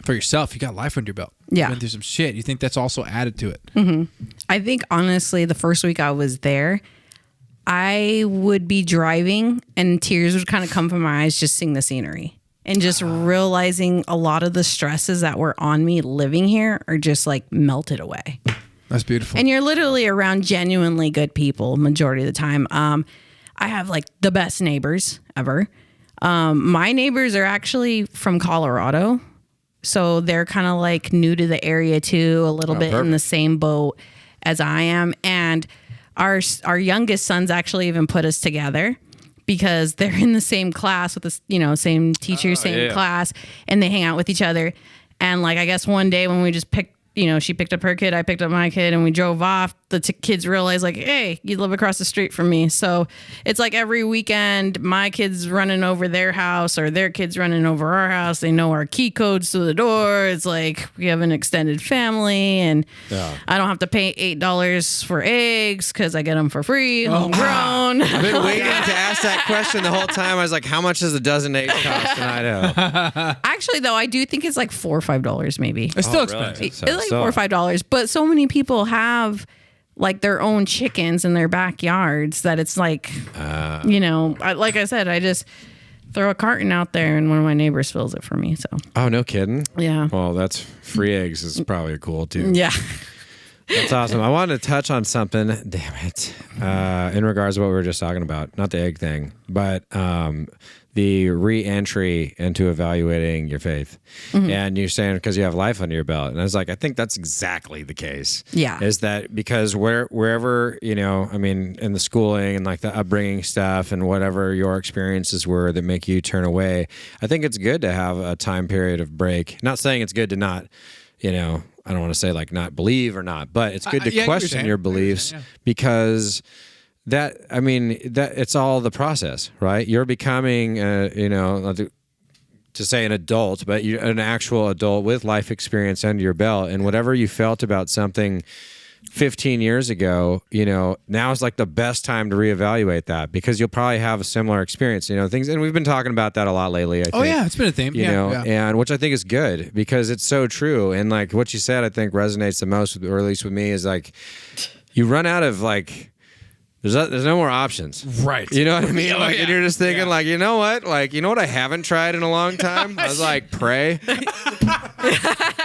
Speaker 1: for yourself. You got life under your belt.
Speaker 2: Yeah,
Speaker 1: you went through some shit. You think that's also added to it?
Speaker 2: I think honestly, the first week I was there, I would be driving and tears would kind of come from my eyes just seeing the scenery. And just realizing a lot of the stresses that were on me living here are just like melted away.
Speaker 1: That's beautiful.
Speaker 2: And you're literally around genuinely good people majority of the time. I have like the best neighbors ever. My neighbors are actually from Colorado. So they're kind of like new to the area too, a little bit in the same boat as I am. And our youngest sons actually even put us together, because they're in the same class with the, you know, same teacher, same class, and they hang out with each other. And like, I guess one day when we just picked, you know, she picked up her kid, I picked up my kid, and we drove off, the kids realized like, hey, you live across the street from me. So it's like every weekend, my kids running over their house or their kids running over our house. They know our key codes to the door. It's like we have an extended family, and I don't have to pay $8 for eggs because I get them for free, homegrown.
Speaker 3: I've been waiting to ask that question the whole time. I was like, how much does a dozen eggs cost in Idaho?
Speaker 2: Actually, though, I do think it's like $4 or $5 maybe.
Speaker 1: It's still
Speaker 3: really?
Speaker 1: expensive.
Speaker 3: So-
Speaker 2: It's like $4 or $5, but so many people have like their own chickens in their backyards that it's like, you know, like I said, I just throw a carton out there and one of my neighbors fills it for me. So,
Speaker 3: Oh, no kidding.
Speaker 2: yeah.
Speaker 3: Well, that's free eggs is probably cool too.
Speaker 2: Yeah.
Speaker 3: That's awesome. I wanted to touch on something, damn it, in regards to what we were just talking about. Not the egg thing, but the re-entry into evaluating your faith. And you're saying because you have life under your belt. And I was like, I think that's exactly the case.
Speaker 2: Yeah.
Speaker 3: Is that because wherever, you know, I mean, in the schooling and like the upbringing stuff and whatever your experiences were that make you turn away, I think it's good to have a time period of break. Not saying it's good to not, you know, I don't want to say like not believe or not, but it's good to question your beliefs because that, I mean, that it's all the process, right? You're becoming, you know, to say an adult, but you're an actual adult with life experience under your belt, and whatever you felt about something 15 years ago, you know, now is like the best time to reevaluate that because you'll probably have a similar experience, you know, things. And we've been talking about that a lot lately. I think,
Speaker 1: yeah, it's been a theme.
Speaker 3: you know, and which I think is good because it's so true. And like what you said, I think resonates the most, or at least with me, is like you run out of like, there's no more options.
Speaker 1: Right.
Speaker 3: You know what I mean? And you're just thinking like, you know what? Like, you know what I haven't tried in a long time? I was like, pray.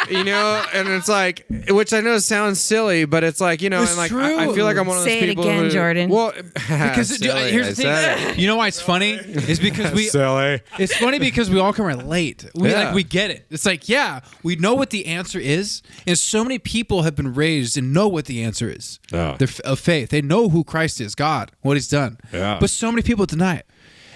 Speaker 3: You know, and it's like, which I know sounds silly, but it's like, you know,
Speaker 1: It's
Speaker 3: and like
Speaker 1: true.
Speaker 3: I feel like I'm one of those
Speaker 2: Say it
Speaker 3: people
Speaker 2: again,
Speaker 3: who,
Speaker 2: Jordan.
Speaker 3: Well,
Speaker 1: Because here's the thing. You know why it's funny? Is because we
Speaker 3: silly.
Speaker 1: It's funny because we all can relate. We get it. It's like, yeah, we know what the answer is, and so many people have been raised and know what the answer is.
Speaker 3: Yeah.
Speaker 1: They're of faith. They know who Christ is, God, what He's done.
Speaker 3: Yeah.
Speaker 1: But so many people deny it,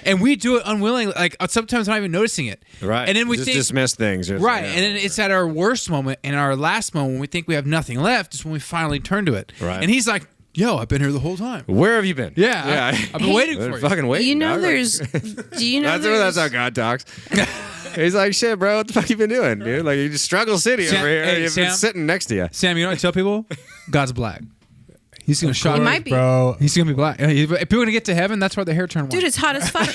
Speaker 1: and we do it unwillingly. Like sometimes not even noticing it.
Speaker 3: Right.
Speaker 1: And then we
Speaker 3: just
Speaker 1: think,
Speaker 3: dismiss things.
Speaker 1: right. And then it's at our worst moment and our last moment when we think we have nothing left is when we finally turn to it.
Speaker 3: Right.
Speaker 1: And He's like, yo, I've been here the whole time.
Speaker 3: Where have you been?
Speaker 1: Yeah. I've been waiting for you.
Speaker 3: Fucking waiting.
Speaker 2: You know,
Speaker 3: dog.
Speaker 2: there's, do you know
Speaker 3: That's how God talks. He's like, shit, bro, what the fuck you been doing, dude? Like, you just struggle city
Speaker 1: Sam-
Speaker 3: over here.
Speaker 1: hey,
Speaker 3: You've been
Speaker 1: Sam.
Speaker 3: sitting next to you.
Speaker 1: Sam, you know what I tell people? God's black. He's gonna shock.
Speaker 2: He might be.
Speaker 4: Bro.
Speaker 1: He's gonna be black. If people are gonna get to heaven, that's why the hair turn white.
Speaker 2: Dude, it's hot as fuck.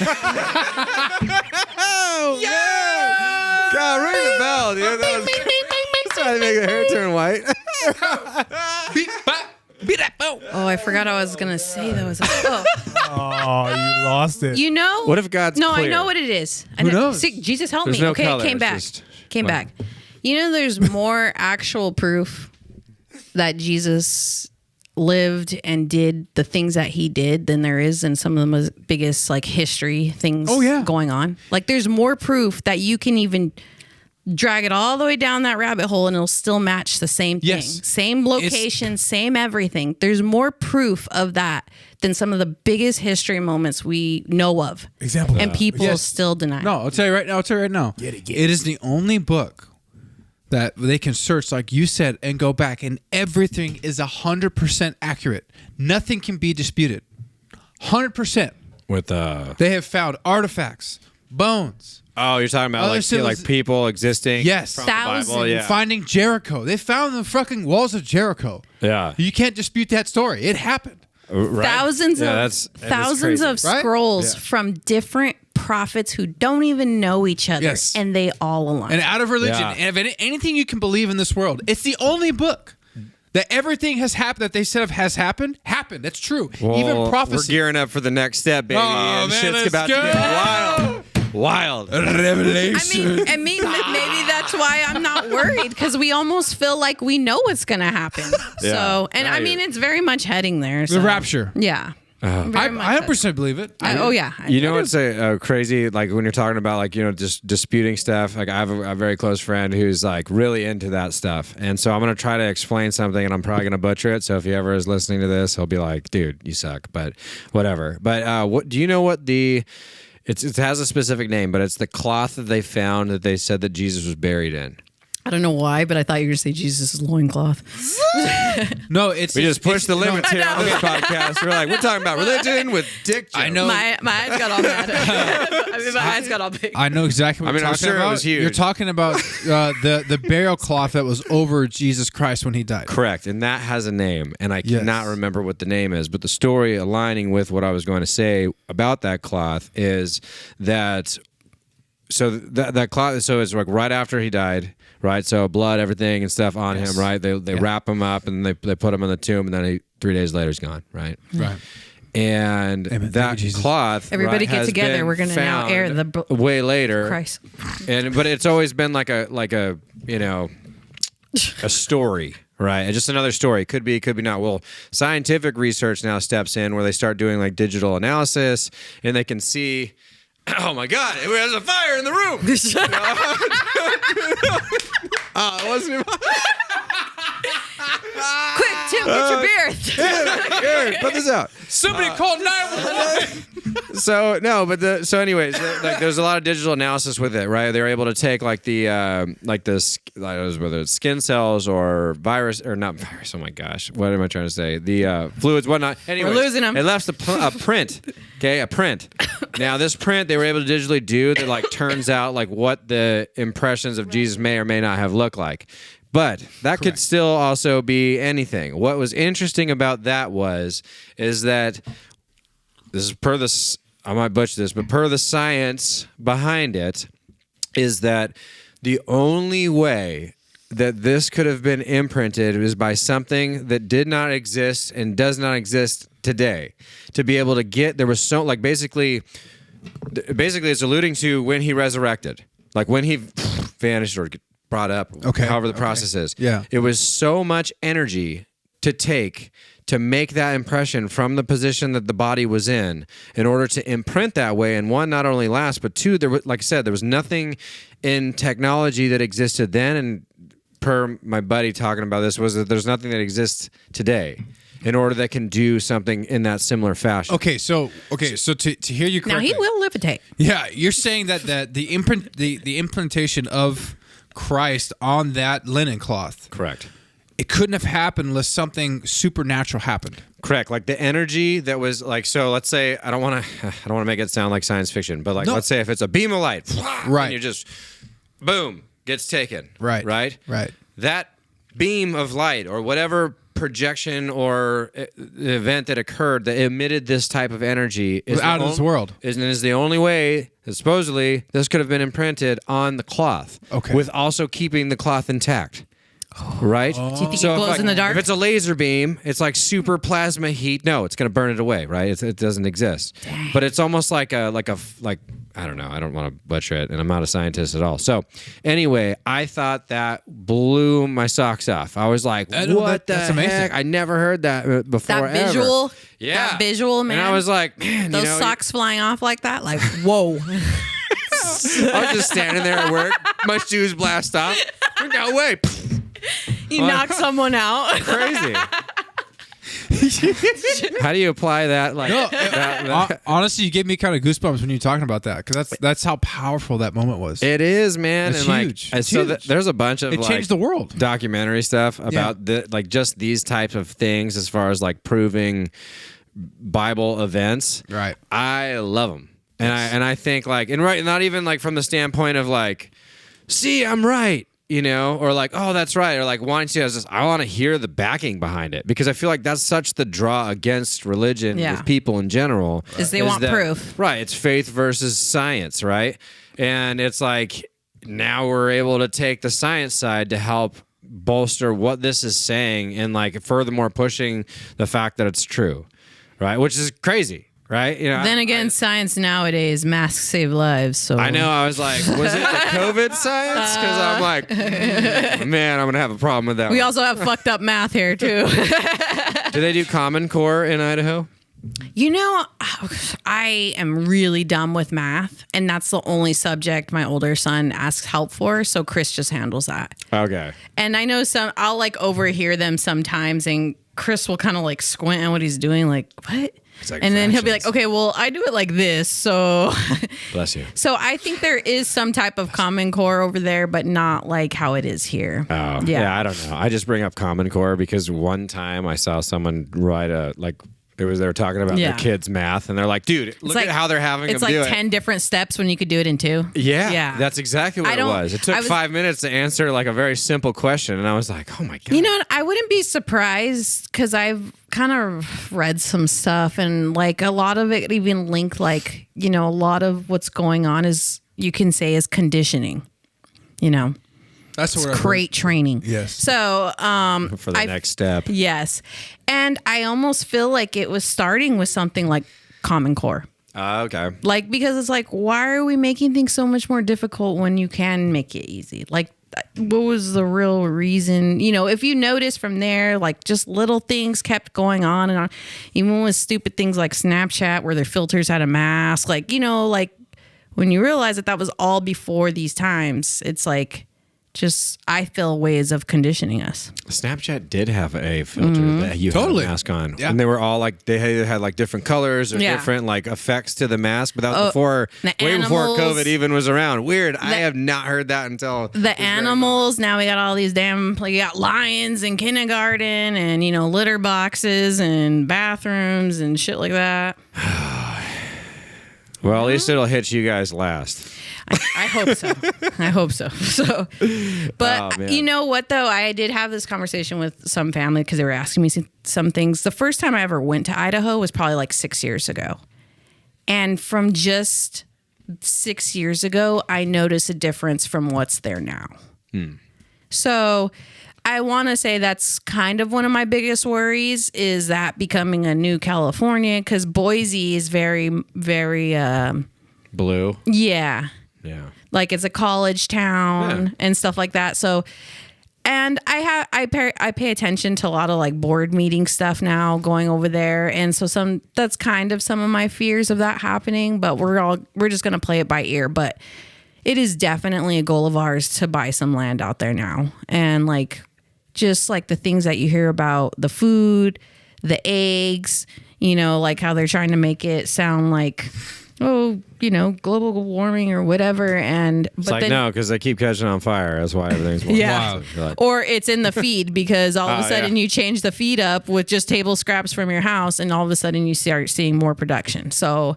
Speaker 3: Oh, yeah! God, ring the bell, dude. That was trying to make the hair turn white.
Speaker 1: Be that boat.
Speaker 2: Oh, I forgot I was going to say that was
Speaker 4: Oh, you lost it.
Speaker 2: You know?
Speaker 3: What if God's
Speaker 2: No,
Speaker 3: clear?
Speaker 2: I know what it is. I
Speaker 1: Who
Speaker 2: know.
Speaker 1: knows?
Speaker 2: See, Jesus help
Speaker 3: There's
Speaker 2: me.
Speaker 3: no
Speaker 2: Okay,
Speaker 3: color,
Speaker 2: came
Speaker 3: it's
Speaker 2: back.
Speaker 3: just-
Speaker 2: Came back. You know, there's more actual proof that Jesus lived and did the things that He did than there is in some of the most biggest like history things
Speaker 1: Oh, yeah.
Speaker 2: going on. Like there's more proof that you can even drag it all the way down that rabbit hole and it'll still match the same thing.
Speaker 1: Yes.
Speaker 2: Same location, same everything. There's more proof of that than some of the biggest history moments we know of.
Speaker 4: Example.
Speaker 2: And people still deny.
Speaker 1: No, I'll tell you right now. It is the only book that they can search, like you said, and go back, and everything is 100% accurate. Nothing can be disputed. 100%.
Speaker 3: With
Speaker 1: They have found artifacts, bones.
Speaker 3: Oh, you're talking about like people existing.
Speaker 1: Yes,
Speaker 3: from the Bible. Yeah.
Speaker 1: Finding Jericho. They found the fucking walls of Jericho.
Speaker 3: Yeah.
Speaker 1: You can't dispute that story. It happened.
Speaker 3: Right?
Speaker 2: Thousands of scrolls
Speaker 1: Right?
Speaker 2: from different prophets who don't even know each other,
Speaker 1: Yes.
Speaker 2: and they all align.
Speaker 1: And out of religion,
Speaker 3: Yeah.
Speaker 1: and if anything you can believe in this world, it's the only book that everything has happened that they said has happened. That's true.
Speaker 3: Well,
Speaker 1: Even prophecy.
Speaker 3: We're gearing up for the next step, baby.
Speaker 1: Oh,
Speaker 3: and
Speaker 1: man,
Speaker 3: shit's
Speaker 1: let's
Speaker 3: about
Speaker 1: go.
Speaker 3: to get wild.
Speaker 1: Revelation.
Speaker 2: I mean, maybe that's why I'm not worried, because we almost feel like we know what's going to happen.
Speaker 3: Yeah.
Speaker 2: So, and I mean, it's very much heading there.
Speaker 1: The
Speaker 2: So.
Speaker 1: rapture.
Speaker 2: Yeah.
Speaker 1: I 100% believe it.
Speaker 2: Oh yeah.
Speaker 3: You know what's crazy? Like when you're talking about like just disputing stuff. Like I have a very close friend who's like really into that stuff, and so I'm gonna try to explain something, and I'm probably gonna butcher it. So if he ever is listening to this, he'll be like, "Dude, you suck." But whatever. But what do you know? What it has a specific name, but it's the cloth that they found that they said that Jesus was buried in.
Speaker 2: I don't know why, but I thought you were going to say Jesus' loincloth.
Speaker 1: No,
Speaker 3: We just pushed the limits here on this podcast. We're talking about religion with dick jokes.
Speaker 1: I know.
Speaker 2: My eyes got all mad. My eyes got all big.
Speaker 1: I know exactly what you're
Speaker 3: I'm
Speaker 1: talking
Speaker 3: sure it
Speaker 1: about.
Speaker 3: was huge.
Speaker 1: You're talking about the burial cloth that was over Jesus Christ when he died.
Speaker 3: Correct, and that has a name, and I cannot remember what the name is. But the story aligning with what I was going to say about that cloth is that. So that cloth. So it's like right after he died, right? So blood, everything, and stuff on him, right? They wrap him up and they put him in the tomb, and then 3 days later he's gone, right?
Speaker 1: Right.
Speaker 3: And that cloth.
Speaker 2: Everybody get
Speaker 3: has
Speaker 2: together.
Speaker 3: been
Speaker 2: We're going to now
Speaker 3: found
Speaker 2: air the
Speaker 3: way later.
Speaker 2: Christ.
Speaker 3: But it's always been like a a story. Right, just another story. Could be not. Well, scientific research now steps in where they start doing like digital analysis, and they can see. Oh my God! There's a fire in the room. It wasn't.
Speaker 2: Quick, Tim, get your beer.
Speaker 3: Here, put this out.
Speaker 1: Somebody called 911.
Speaker 3: So anyways, like there's a lot of digital analysis with it, right? They were able to take like whether it's skin cells or virus or not virus. Oh my gosh, what am I trying to say? The fluids, whatnot. Anyways,
Speaker 2: We're losing them.
Speaker 3: It left a print. Okay, a print. Now this print they were able to digitally do that like turns out like what the impressions of Jesus may or may not have looked like. But that could still also be anything. What was interesting about that is that this is I might butcher this, but per the science behind it, is that the only way that this could have been imprinted was by something that did not exist and does not exist today. To be able to there was so like basically it's alluding to when he resurrected, like when he vanished or brought up, however the process is.
Speaker 1: Yeah.
Speaker 3: It was so much energy to take to make that impression from the position that the body was in order to imprint that way. And one, not only last, but two, there was, like I said, there was nothing in technology that existed then. And per my buddy talking about this was that there's nothing that exists today in order that can do something in that similar fashion.
Speaker 1: Okay, so to hear you correctly.
Speaker 2: Now he will levitate.
Speaker 1: Yeah, you're saying that the implantation of Christ on that linen cloth.
Speaker 3: Correct.
Speaker 1: It couldn't have happened unless something supernatural happened.
Speaker 3: Correct. Like the energy that was like, so let's say, I don't want to make it sound like science fiction, but like, let's say if it's a beam of light,
Speaker 1: right,
Speaker 3: and you just, boom, gets taken.
Speaker 1: Right.
Speaker 3: Right.
Speaker 1: Right.
Speaker 3: That beam of light or whatever projection or event that occurred that emitted this type of energy is
Speaker 1: out of this world.
Speaker 3: Is the only way that supposedly this could have been imprinted on the cloth.
Speaker 1: Okay.
Speaker 3: With also keeping the cloth intact. Right?
Speaker 2: Do you think it glows in the dark?
Speaker 3: If it's a laser beam, it's like super plasma heat. No, it's going to burn it away, right? It doesn't exist. Dang. But it's almost like I don't know. I don't want to butcher it, and I'm not a scientist at all. So anyway, I thought that blew my socks off. I was like, what the heck? Amazing. I never heard that before.
Speaker 2: That visual,
Speaker 3: ever. Yeah.
Speaker 2: That visual, man.
Speaker 3: And I was like, man,
Speaker 2: those socks flying off like that, like, whoa.
Speaker 3: I was just standing there at work. My shoes blast off. No way.
Speaker 2: You knock someone out.
Speaker 3: Crazy. How do you apply that? Like,
Speaker 1: honestly, you gave me kind of goosebumps when you're talking about that because that's how powerful that moment was.
Speaker 3: It is, man.
Speaker 1: It's
Speaker 3: and
Speaker 1: huge.
Speaker 3: Like,
Speaker 1: it's
Speaker 3: so
Speaker 1: huge.
Speaker 3: There's a bunch of
Speaker 1: it changed the world.
Speaker 3: Documentary stuff about like just these types of things as far as like proving Bible events.
Speaker 1: Right.
Speaker 3: I love them, and I think like not even like from the standpoint of like, see, I'm right. Or like, oh, that's right. Or like, wanting to, I want to hear the backing behind it because I feel like that's such the draw against religion with people in general.
Speaker 2: Is they want proof.
Speaker 3: Right. It's faith versus science, right? And it's like, now we're able to take the science side to help bolster what this is saying and like furthermore pushing the fact that it's true, right? Which is crazy. Right.
Speaker 2: Then again, science nowadays, masks save lives. So
Speaker 3: I know. I was like, was it the COVID science? Because I'm like, man, I'm gonna have a problem with that.
Speaker 2: We also have fucked up math here too.
Speaker 3: Do they do Common Core in Idaho?
Speaker 2: I am really dumb with math, and that's the only subject my older son asks help for. So Chris just handles that.
Speaker 3: Okay.
Speaker 2: And I know I'll like overhear them sometimes, and Chris will kind of like squint at what he's doing, like what?
Speaker 3: Like
Speaker 2: and then he'll be like, okay, well, I do it like this. So
Speaker 3: bless you.
Speaker 2: So I think there is some type of Common Core over there, but not like how it is here.
Speaker 3: Oh, yeah. I don't know. I just bring up Common Core because one time I saw someone write they were talking about their kids' math, and they're like, dude, look at how they're having them do it.
Speaker 2: It's like 10 different steps when you could do it in 2.
Speaker 3: Yeah. That's exactly what it was. It took 5 minutes to answer like a very simple question, and I was like, oh my God.
Speaker 2: You know, I wouldn't be surprised because I've kind of read some stuff, and like a lot of it even linked like, a lot of what's going on is, you can say, is conditioning,
Speaker 1: That's
Speaker 2: it's great training.
Speaker 1: Yes.
Speaker 2: So
Speaker 3: for the next step.
Speaker 2: Yes. And I almost feel like it was starting with something like Common Core.
Speaker 3: Okay.
Speaker 2: Like, because it's like, why are we making things so much more difficult when you can make it easy? Like, what was the real reason? If you notice from there, like just little things kept going on and on, even with stupid things like Snapchat where their filters had a mask, like, like when you realize that was all before these times, it's like, I feel ways of conditioning us.
Speaker 3: Snapchat did have a filter that you had a mask on. Yeah. And they were all like, they had like different colors or different like effects to the mask, but that was before COVID even was around. Weird. I have not heard that until
Speaker 2: the animals. Now we got all these we got lions in kindergarten and, litter boxes and bathrooms and shit like that.
Speaker 3: Well, at least it'll hit you guys last.
Speaker 2: I hope so. I hope so. But you know what, though? I did have this conversation with some family because they were asking me some things. The first time I ever went to Idaho was probably like 6 years ago. And from just 6 years ago, I noticed a difference from what's there now. So I want to say that's kind of one of my biggest worries is that becoming a new California, because Boise is very, very...
Speaker 3: blue?
Speaker 2: Yeah.
Speaker 3: Yeah.
Speaker 2: Like it's a college town and stuff like that. So, and I pay attention to a lot of like board meeting stuff now going over there. And so that's kind of some of my fears of that happening, but we're just going to play it by ear. But it is definitely a goal of ours to buy some land out there now. And like, just like the things that you hear about the food, the eggs, like how they're trying to make it sound like, global warming or whatever.
Speaker 3: No, because they keep catching on fire. That's why everything's more
Speaker 2: wild. Or it's in the feed because all of a sudden you change the feed up with just table scraps from your house and all of a sudden you start seeing more production. So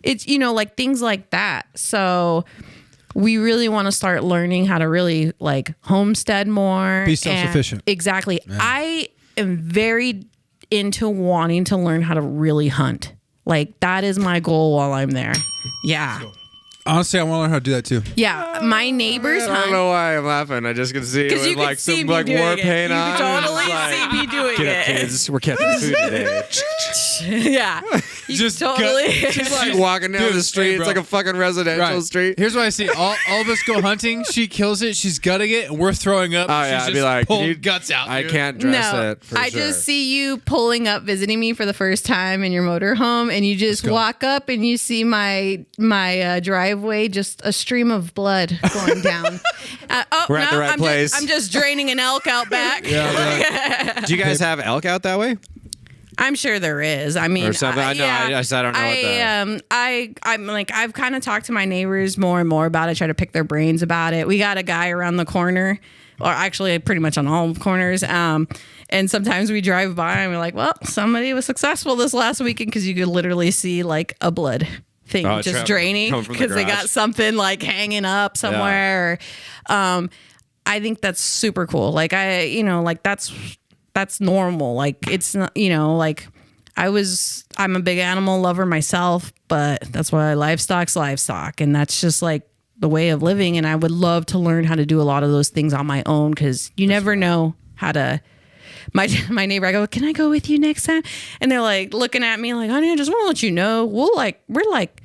Speaker 2: it's, like things like that. So we really want to start learning how to really like homestead more.
Speaker 1: Be self-sufficient.
Speaker 2: Exactly. Yeah. I am very into wanting to learn how to really hunt. Like, that is my goal while I'm there. Yeah.
Speaker 1: Honestly, I want to learn how to do that too.
Speaker 2: Yeah. My neighbors hunt.
Speaker 3: I don't know why I'm laughing. I just can see it with like some like war paint on.
Speaker 2: You can totally see me doing it.
Speaker 3: Get up, kids. We're catching food today.
Speaker 2: Yeah.
Speaker 1: just
Speaker 2: totally.
Speaker 3: She's like walking down the street. It's like a fucking residential street.
Speaker 1: Here's what I see. All of us go hunting. She kills it. She's gutting it, and we're throwing up.
Speaker 3: Oh, yeah. I'd be like,
Speaker 1: pulling guts out.
Speaker 3: I can't dress it for
Speaker 2: I
Speaker 3: sure.
Speaker 2: just see you pulling up, visiting me for the first time in your motorhome, and you just walk up and you see my driveway, just a stream of blood going down.
Speaker 3: We're at the right place.
Speaker 2: I'm just draining an elk out back.
Speaker 3: Do you guys have elk out that way?
Speaker 2: I'm sure there is. I mean,
Speaker 3: or something. I don't know what
Speaker 2: I'm like, I've kind of talked to my neighbors more and more about it, try to pick their brains about it. We got a guy around the corner, or actually pretty much on all corners. And sometimes we drive by and we're like, well, somebody was successful this last weekend, because you could literally see like a blood thing just draining because they got something like hanging up somewhere. Yeah. I think that's super cool. Like that's normal. Like it's not, like I'm a big animal lover myself, but that's why livestock's livestock. And that's just like the way of living. And I would love to learn how to do a lot of those things on my own, because you never know how to. My neighbor, I go, can I go with you next time? And they're like looking at me like, honey, I just want to let you know, we're like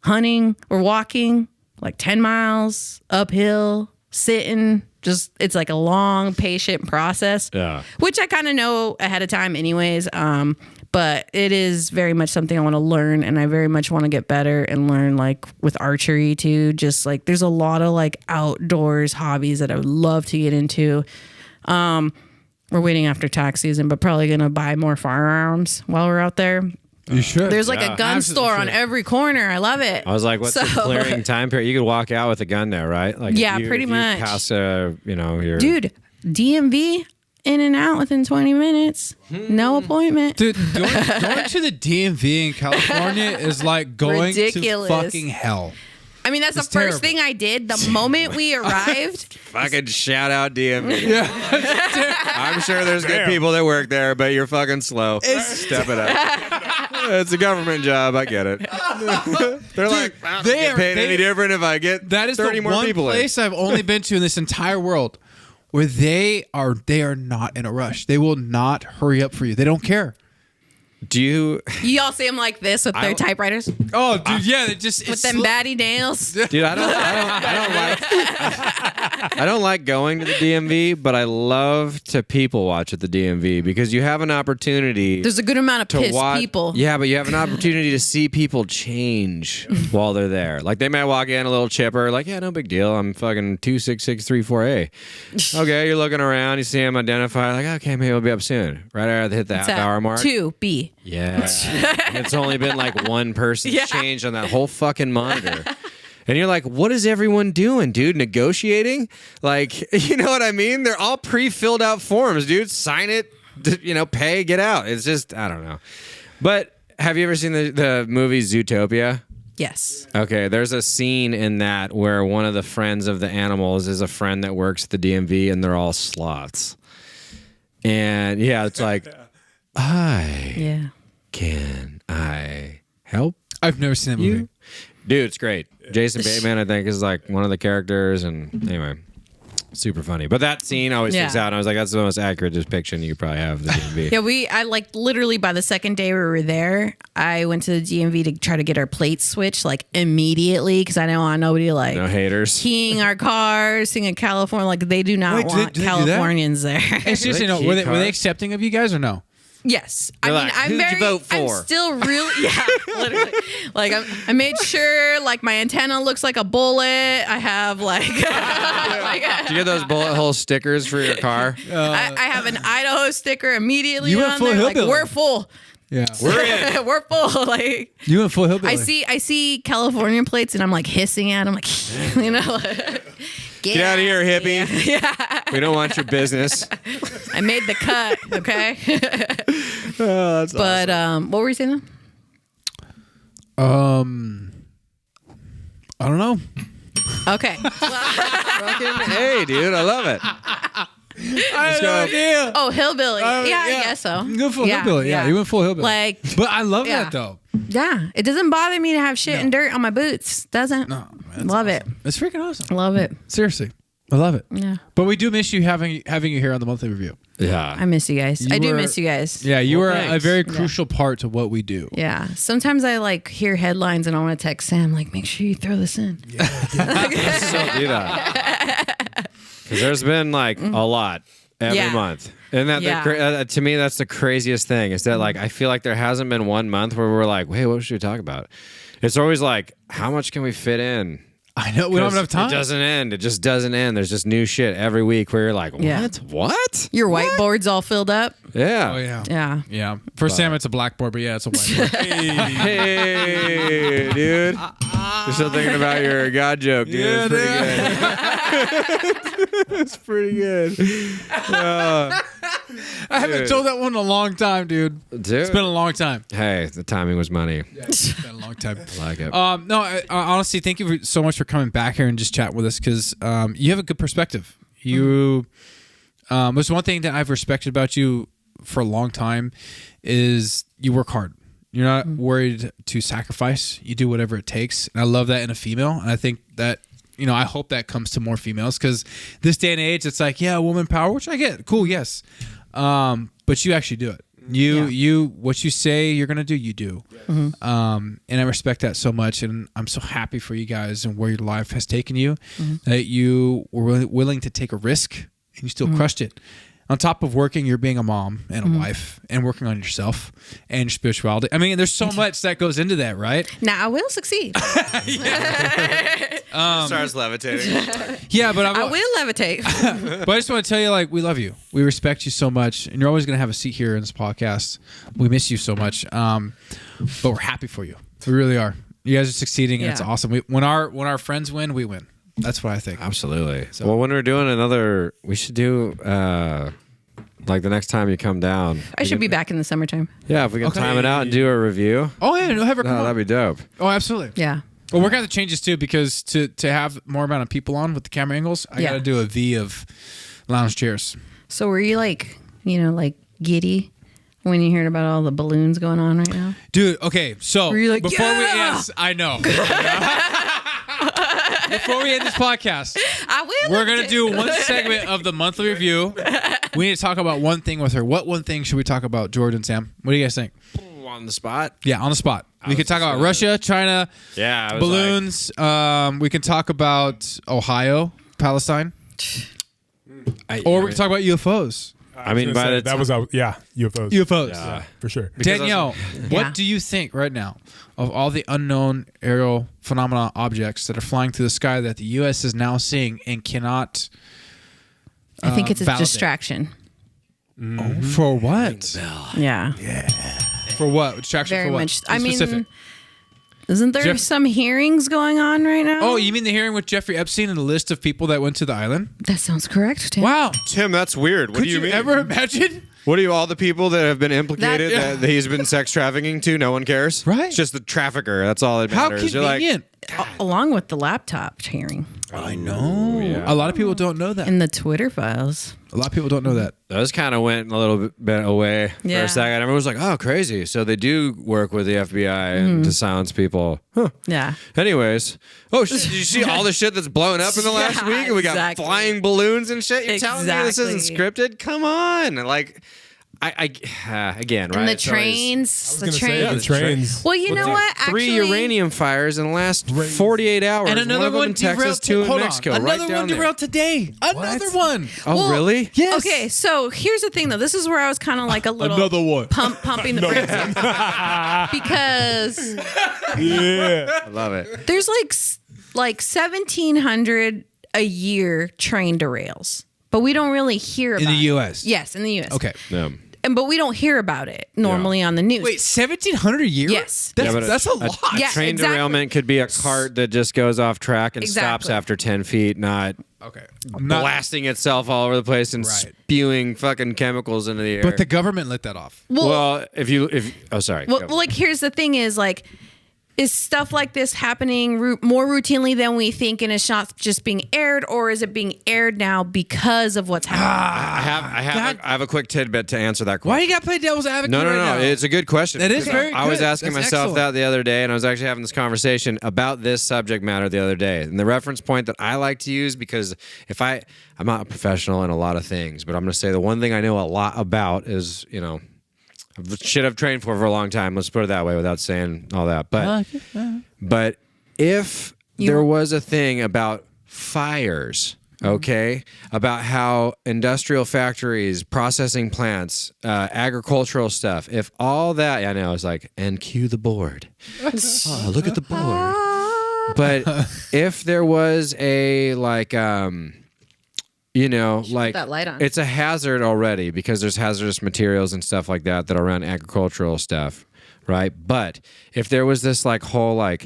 Speaker 2: hunting or walking like 10 miles uphill, sitting. Just, it's like a long, patient process, which I kind of know ahead of time anyways. But it is very much something I want to learn, and I very much want to get better and learn, like with archery too. Just like there's a lot of like outdoors hobbies that I would love to get into. We're waiting after tax season, but probably going to buy more firearms while we're out there.
Speaker 1: You should.
Speaker 2: There's like a gun store on every corner. I love it.
Speaker 3: I was like, what's the clearing time period? You could walk out with a gun there, right? Like,
Speaker 2: pretty much.
Speaker 3: Pass your
Speaker 2: dude, DMV in and out within 20 minutes. No appointment.
Speaker 1: Dude, going to the DMV in California is like going to fucking hell.
Speaker 2: I mean, that's the first thing I did the moment we arrived.
Speaker 3: Fucking shout out DMV. Yeah. I'm sure there's good people that work there, but you're fucking slow. Step it up. It's a government job. I get it. They're like, I don't get paid any different if I get 30 more people in. That is the one place I've only been to in this entire world where they are not in a rush. They will not hurry up for you. They don't care. Do you
Speaker 2: all see them like this with their typewriters?
Speaker 1: Oh, dude, yeah, they just
Speaker 2: with them batty nails.
Speaker 3: Dude, I don't like going to the DMV, but I love to people watch at the DMV because you have an opportunity.
Speaker 2: There's a good amount of pissed people.
Speaker 3: Yeah, but you have an opportunity to see people change while they're there. Like they might walk in a little chipper, like, yeah, no big deal. I'm fucking 26634A. Okay, you're looking around, you see them identify, like, okay, maybe we'll be up soon. Right after they hit the half-hour mark.
Speaker 2: 2B.
Speaker 3: Yeah. It's only been like one person's changed on that whole fucking monitor. And you're like, what is everyone doing, dude? Negotiating? Like, you know what I mean? They're all pre-filled out forms, dude. Sign it, pay, get out. It's just, I don't know. But have you ever seen the movie Zootopia?
Speaker 2: Yes.
Speaker 3: Okay, there's a scene in that where one of the friends of the animals is a friend that works at the DMV, and they're all sloths. And yeah, it's like... Can I help?
Speaker 1: I've never seen that movie.
Speaker 3: Dude, it's great. Jason Bateman, I think, is like one of the characters, and anyway, super funny. But that scene always sticks out, and I was like, that's the most accurate depiction you could probably have of the DMV.
Speaker 2: I like literally by the second day we were there, I went to the DMV to try to get our plates switched like immediately because I don't want nobody like
Speaker 3: no haters
Speaker 2: keying our cars, seeing a California, like they do not want Californians there.
Speaker 1: It's just, were they accepting of you guys or no?
Speaker 2: Yes.
Speaker 3: They're like,
Speaker 2: I'm
Speaker 3: who'd you vote for?
Speaker 2: I'm still really, literally. Like, I made sure, like, my antenna looks like a bullet. I have, like...
Speaker 3: Do you get those bullet hole stickers for your car?
Speaker 2: I have an Idaho sticker immediately
Speaker 1: on
Speaker 2: there. Like, we're full.
Speaker 1: Yeah.
Speaker 3: We're in.
Speaker 2: We're full. Like,
Speaker 1: you went full hillbilly.
Speaker 2: I see California plates, and I'm, like, hissing at them, like,
Speaker 3: Get out of here, hippie.
Speaker 2: Yeah.
Speaker 3: We don't want your business.
Speaker 2: I made the cut, okay?
Speaker 3: That's
Speaker 2: but
Speaker 3: awesome.
Speaker 2: What were you saying
Speaker 1: though? I don't know.
Speaker 2: Okay.
Speaker 3: Hey, dude, I love it.
Speaker 1: I have no idea.
Speaker 2: Oh, hillbilly. I guess so.
Speaker 1: You went full hillbilly. Yeah, you went full hillbilly.
Speaker 2: Like,
Speaker 1: but I love that though.
Speaker 2: Yeah, it doesn't bother me to have shit and dirt on my boots. Doesn't.
Speaker 1: No,
Speaker 2: love it.
Speaker 1: It's freaking awesome.
Speaker 2: Love it.
Speaker 1: Seriously, I love it.
Speaker 2: Yeah.
Speaker 1: But we do miss you having you here on the monthly review.
Speaker 3: Yeah.
Speaker 2: I miss you guys. I do miss you guys.
Speaker 1: Yeah, you were a
Speaker 3: thanks.
Speaker 1: very crucial part to what we do.
Speaker 2: Yeah. Sometimes I like hear headlines and I want to text Sam, like, make sure you throw this in.
Speaker 3: I still do that. Because there's been like a lot every month. And that to me, that's the craziest thing is that like I feel like there hasn't been one month where we're like, wait, what should we talk about? It's always like, how much can we fit in?
Speaker 1: I know we don't have enough time.
Speaker 3: It doesn't end. It just doesn't end. There's just new shit every week where you're like, what?
Speaker 2: Yeah.
Speaker 3: What?
Speaker 2: Your whiteboard's all filled up.
Speaker 3: Yeah.
Speaker 1: Oh yeah.
Speaker 2: Yeah.
Speaker 1: Yeah. For Sam, it's a blackboard, but yeah, it's a whiteboard.
Speaker 3: Hey, dude. You're still thinking about your God joke, dude.
Speaker 1: Yeah,
Speaker 3: It's pretty good. It's pretty good.
Speaker 1: I haven't told that one in a long time, dude. It's been a long time.
Speaker 3: Hey, the timing was money.
Speaker 1: Yeah, it's been a long time.
Speaker 3: I like it.
Speaker 1: No, honestly, thank you so much for coming back here and just chatting with us because you have a good perspective. You, there's one thing that I've respected about you for a long time is you work hard. You're not worried to sacrifice. You do whatever it takes. And I love that in a female. And I think that, I hope that comes to more females because this day and age, it's like, yeah, woman power, which I get. Cool, yes. But you actually do it. What you say you're gonna do, you do. And I respect that so much, and I'm so happy for you guys and where your life has taken you. That you were willing to take a risk and you still crushed it. On top of working, you're being a mom and a wife and working on yourself and your spirituality. I mean, there's so much that goes into that, right?
Speaker 2: Now I will succeed.
Speaker 3: Starts levitating.
Speaker 1: Yeah, but
Speaker 2: I will levitate.
Speaker 1: But I just want to tell you, like, we love you. We respect you so much, and you're always going to have a seat here in this podcast. We miss you so much, but we're happy for you. We really are. You guys are succeeding, and it's awesome. When our friends win, we win. That's what I think.
Speaker 3: Absolutely. So. Well, when we're doing we should do like the next time you come down.
Speaker 2: I should be back in the summertime.
Speaker 3: Yeah, if we can time it out and do a review.
Speaker 1: Oh yeah, no, have her come on.
Speaker 3: That'd be dope.
Speaker 1: Oh, absolutely.
Speaker 2: Yeah.
Speaker 1: Well, we're gonna have to change this too because to have more amount of people on with the camera angles, I gotta do a V of lounge chairs.
Speaker 2: So were you like giddy when you heard about all the balloons going on right now?
Speaker 1: Dude, okay, so
Speaker 2: were you like,
Speaker 1: yes, I know. Before we end this podcast, we're going to do one segment of the monthly review. We need to talk about one thing with her. What one thing should we talk about, George and Sam? What do you guys think?
Speaker 3: On the spot?
Speaker 1: Yeah, on the spot. We could talk about Russia, China, balloons. We can talk about Ohio, Palestine. Or we can talk about UFOs.
Speaker 4: I mean, UFOs.
Speaker 1: UFOs.
Speaker 4: Yeah, for sure.
Speaker 1: Danielle, what do you think right now of all the unknown aerial phenomena objects that are flying through the sky that the U.S. is now seeing and cannot
Speaker 2: I think it's a
Speaker 1: validate?
Speaker 2: distraction.
Speaker 1: Oh, for what?
Speaker 2: Yeah.
Speaker 1: For what? Distraction
Speaker 2: Very
Speaker 1: for what?
Speaker 2: much.
Speaker 1: Be specific.
Speaker 2: Isn't there some hearings going on right now?
Speaker 1: Oh, you mean the hearing with Jeffrey Epstein and the list of people that went to the island?
Speaker 2: That sounds correct, Tim.
Speaker 1: Wow.
Speaker 3: Tim, that's weird. What
Speaker 1: Could
Speaker 3: do you mean?
Speaker 1: ever imagine?
Speaker 3: What are you, all the people that have been implicated that he's been sex trafficking to? No one cares?
Speaker 1: Right.
Speaker 3: It's just the trafficker. That's all that
Speaker 1: How
Speaker 3: matters.
Speaker 1: convenient.
Speaker 2: Along with the laptop hearing.
Speaker 1: I know. Yeah. A lot of people don't know that.
Speaker 2: And the Twitter files.
Speaker 1: A lot of people don't know that.
Speaker 3: Those kind of went a little bit away for a second. Everyone was like, oh, crazy. So they do work with the FBI and to silence people. Huh.
Speaker 2: Yeah.
Speaker 3: Anyways. Oh, shit. Did you see all the shit that's blown up in the last week? And we got flying balloons and shit? You're telling me this isn't scripted? Come on. Like, again, right?
Speaker 2: And the trains.
Speaker 4: The trains.
Speaker 2: Well, you know what? Actually,
Speaker 3: 3 uranium fires in the last 48 hours.
Speaker 1: And another one
Speaker 3: in Texas, 2 in Mexico.
Speaker 1: Another
Speaker 3: right
Speaker 1: one derailed today. Another one.
Speaker 3: Oh, really?
Speaker 1: Yes.
Speaker 2: Okay, so here's the thing, though. This is where I was kind of like a little
Speaker 1: Another one.
Speaker 2: pumping the brakes here. Because
Speaker 3: I love it.
Speaker 2: there's like 1,700 a year train derails, but we don't really hear about
Speaker 1: In the
Speaker 2: it.
Speaker 1: U.S.?
Speaker 2: Yes, in the U.S.
Speaker 1: Okay.
Speaker 3: Yeah.
Speaker 2: But we don't hear about it normally on the news.
Speaker 1: Wait, 1,700 a year?
Speaker 2: Yes.
Speaker 1: That's a lot.
Speaker 2: Yeah,
Speaker 3: Train
Speaker 2: exactly.
Speaker 3: derailment could be a cart that just goes off track and stops
Speaker 2: Exactly.
Speaker 3: after 10 feet, not
Speaker 1: Okay.
Speaker 3: blasting itself all over the place and spewing fucking chemicals into the air.
Speaker 1: But the government let that off.
Speaker 3: well, if sorry.
Speaker 2: Well, like here's the thing is like Is stuff like this happening more routinely than we think, and it's not just being aired, or is it being aired now because of what's happening?
Speaker 3: I have a quick tidbit to answer that question.
Speaker 1: Why you got to play devil's advocate?
Speaker 3: No.
Speaker 1: now?
Speaker 3: It's a good question.
Speaker 1: That is very.
Speaker 3: I was
Speaker 1: good.
Speaker 3: asking
Speaker 1: That's
Speaker 3: myself
Speaker 1: excellent.
Speaker 3: that the other day, and I was actually having this conversation about this subject matter the other day. And the reference point that I like to use, because I'm not a professional in a lot of things, but I'm going to say the one thing I know a lot about is, shit I've trained for a long time. Let's put it that way without saying all that. But if there was a thing about fires, okay, about how industrial factories, processing plants, agricultural stuff, if all that, I know, it's like, and cue the board. Oh, look at the board. But if there was a
Speaker 2: that light on.
Speaker 3: It's a hazard already because there's hazardous materials and stuff like that are around agricultural stuff, right? But if there was this whole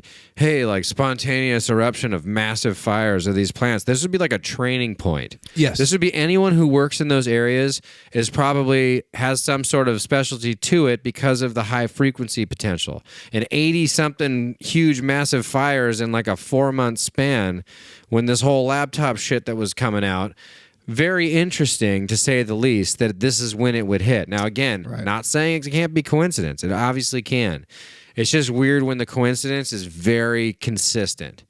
Speaker 3: spontaneous eruption of massive fires of these plants, this would be like a training point.
Speaker 1: Yes.
Speaker 3: This would be anyone who works in those areas has some sort of specialty to it because of the high frequency potential. And 80-something huge massive fires in like a 4-month span when this whole laptop shit that was coming out, very interesting to say the least, that this is when it would hit. Now, again, not saying it can't be coincidence. It obviously can. It's just weird when the coincidence is very consistent.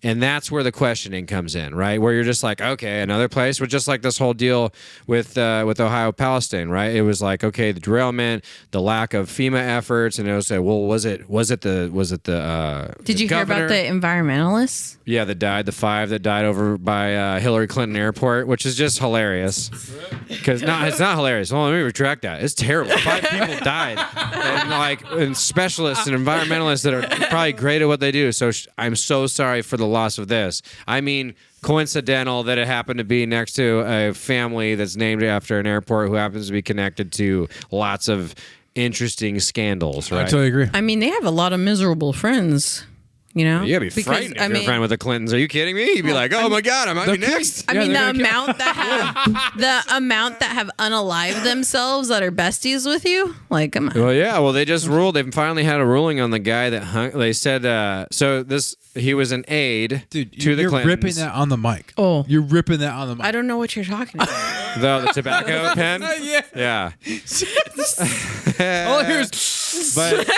Speaker 3: And that's where the questioning comes in, right? Where you're just like, okay, another place. With just like this whole deal with Ohio Palestine, right? It was like, okay, the derailment, the lack of FEMA efforts, and it was like, well, was it the
Speaker 2: Did you hear about the environmentalists?
Speaker 3: Yeah, the 5 that died over by Hillary Clinton Airport, which is just hilarious. Because it's not hilarious. Well, let me retract that. It's terrible. 5 people died, and specialists and environmentalists that are probably great at what they do. So I'm so sorry for the loss of this. I mean, coincidental that it happened to be next to a family that's named after an airport who happens to be connected to lots of interesting scandals, right?
Speaker 1: I totally agree.
Speaker 2: I mean, they have a lot of miserable friends. You know,
Speaker 3: you'd be frightened if you're a friend with the Clintons. Are you kidding me? You'd be like, "Oh my god, I might be next."
Speaker 2: I mean, the amount that have unalived themselves that are besties with you, like, come on.
Speaker 3: Well, yeah. Well, they just ruled. They finally had a ruling on the guy that hung. They said he was an aide to the Clintons.
Speaker 1: You're ripping that on the mic.
Speaker 2: Oh,
Speaker 1: you're ripping that on the mic.
Speaker 2: I don't know what you're talking about.
Speaker 3: The tobacco pen. Yeah.
Speaker 1: All here's
Speaker 3: but.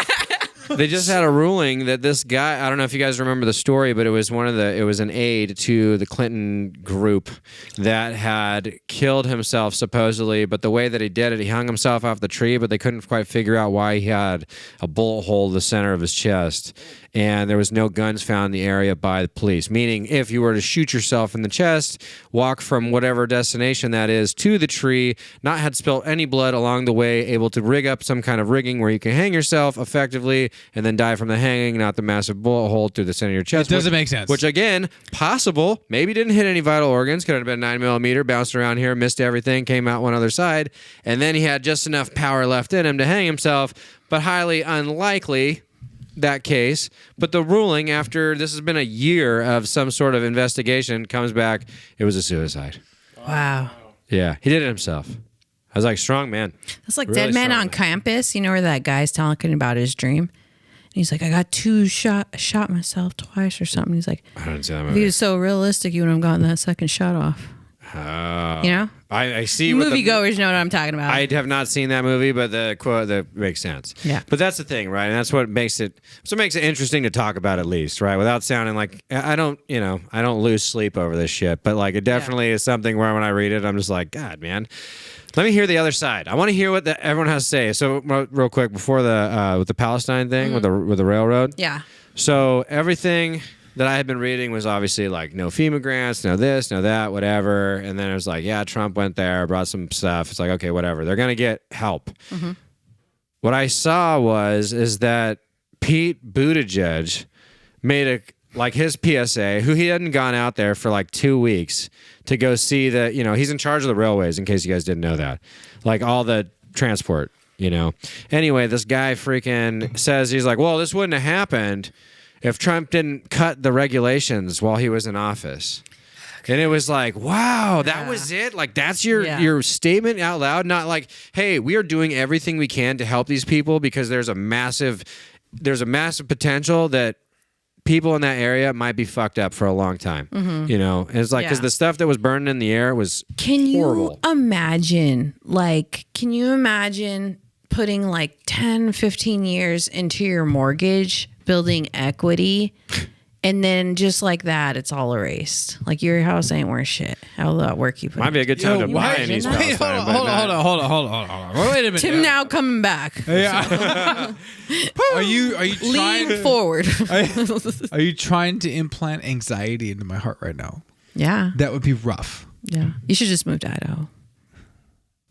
Speaker 3: They just had a ruling that this guy, I don't know if you guys remember the story, but it was an aide to the Clinton group that had killed himself supposedly, but the way that he did it, he hung himself off the tree, but they couldn't quite figure out why he had a bullet hole in the center of his chest. And there was no guns found in the area by the police. Meaning, if you were to shoot yourself in the chest, walk from whatever destination that is to the tree, not had spilled any blood along the way, able to rig up some kind of rigging where you can hang yourself effectively and then die from the hanging, not the massive bullet hole through the center of your chest.
Speaker 1: It doesn't make sense.
Speaker 3: Which, again, possible. Maybe didn't hit any vital organs. Could have been 9mm, bounced around here, missed everything, came out one other side. And then he had just enough power left in him to hang himself, but highly unlikely that case. But the ruling, after this has been a year of some sort of investigation, comes back, it was a suicide.
Speaker 2: Wow.
Speaker 3: Yeah, he did it himself. I was like, strong man.
Speaker 2: That's like
Speaker 3: Really
Speaker 2: Dead Man
Speaker 3: strong
Speaker 2: on Campus. You know where that guy's talking about his dream? And he's like, I got shot myself twice or something. He's like,
Speaker 3: I didn't see that
Speaker 2: if
Speaker 3: movie.
Speaker 2: he was so realistic, you would have gotten that second shot off.
Speaker 3: Oh.
Speaker 2: You know?
Speaker 3: I see.
Speaker 2: Moviegoers know what I'm talking about.
Speaker 3: I have not seen that movie, but the quote that makes sense.
Speaker 2: Yeah.
Speaker 3: But that's the thing, right? And that's what makes it interesting to talk about, at least, right? Without sounding like I don't lose sleep over this shit, but like it definitely is something where when I read it, I'm just like, God, man. Let me hear the other side. I want to hear what everyone has to say. So real quick, before with the Palestine thing with the railroad.
Speaker 2: Yeah.
Speaker 3: So everything that I had been reading was obviously like no FEMA grants, no this, no that, whatever. And then it was like, yeah, Trump went there, brought some stuff. It's like, okay, whatever. They're going to get help. Mm-hmm. What I saw is that Pete Buttigieg made his PSA, who he hadn't gone out there for like 2 weeks to go see he's in charge of the railways, in case you guys didn't know that. Like all the transport, Anyway, this guy freaking says, he's like, well, this wouldn't have happened if Trump didn't cut the regulations while he was in office. And it was like, wow, that was it? Like, that's your statement out loud? Not like, hey, we are doing everything we can to help these people because there's a massive potential that people in that area might be fucked up for a long time. You know, and it's like because the stuff that was burning in the air was horrible.
Speaker 2: Can you imagine putting like 10, 15 years into your mortgage, building equity, and then just like that, it's all erased. Like your house ain't worth shit. All that work you put.
Speaker 3: Might be a good time to buy an East Palestine.
Speaker 1: Hold on. Wait a minute.
Speaker 2: Tim now coming back.
Speaker 1: Yeah. Are you trying
Speaker 2: Lean forward?
Speaker 1: Are you trying to implant anxiety into my heart right now?
Speaker 2: Yeah.
Speaker 1: That would be rough.
Speaker 2: Yeah. You should just move to Idaho.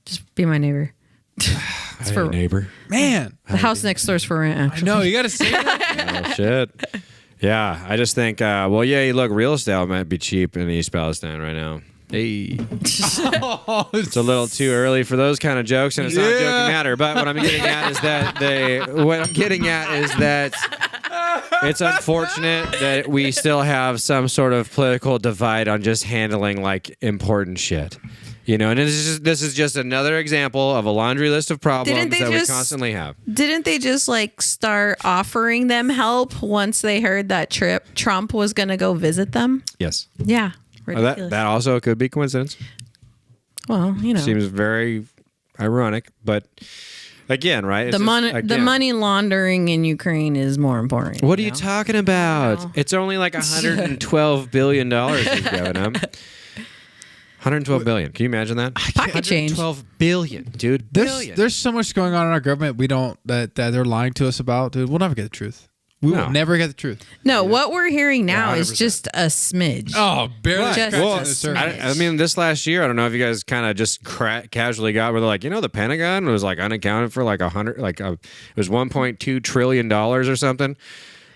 Speaker 2: Just be my neighbor.
Speaker 3: It's for neighbor.
Speaker 1: Man.
Speaker 2: The house next door is for rent, actually.
Speaker 1: I know, you got to say that.
Speaker 3: Oh, shit. Yeah, I just think, look, real estate might be cheap in East Palestine right now. Hey. It's a little too early for those kind of jokes, and it's not a joking matter. But what I'm getting at is that it's unfortunate that we still have some sort of political divide on just handling like important shit. You know, and this is just another example of a laundry list of problems that we constantly have.
Speaker 2: Didn't they just like start offering them help once they heard that Trump was going to go visit them?
Speaker 3: Yes.
Speaker 2: Yeah. Ridiculous.
Speaker 3: That also could be coincidence.
Speaker 2: Well, you know.
Speaker 3: Seems very ironic, but again, right?
Speaker 2: The money laundering in Ukraine is more important.
Speaker 3: What are you talking about? It's only like $112 billion he's giving them. 112 billion. Can you imagine that?
Speaker 2: Pocket change.
Speaker 3: 112 billion, dude.
Speaker 1: There's so much going on in our government that they're lying to us about, dude. We'll never get the truth. We will never get the truth.
Speaker 2: No, what we're hearing now is just a smidge.
Speaker 1: Oh, barely.
Speaker 3: I mean, this last year, I don't know if you guys kind of just casually got where they're like, the Pentagon was like unaccounted for like it was $1.2 trillion or something.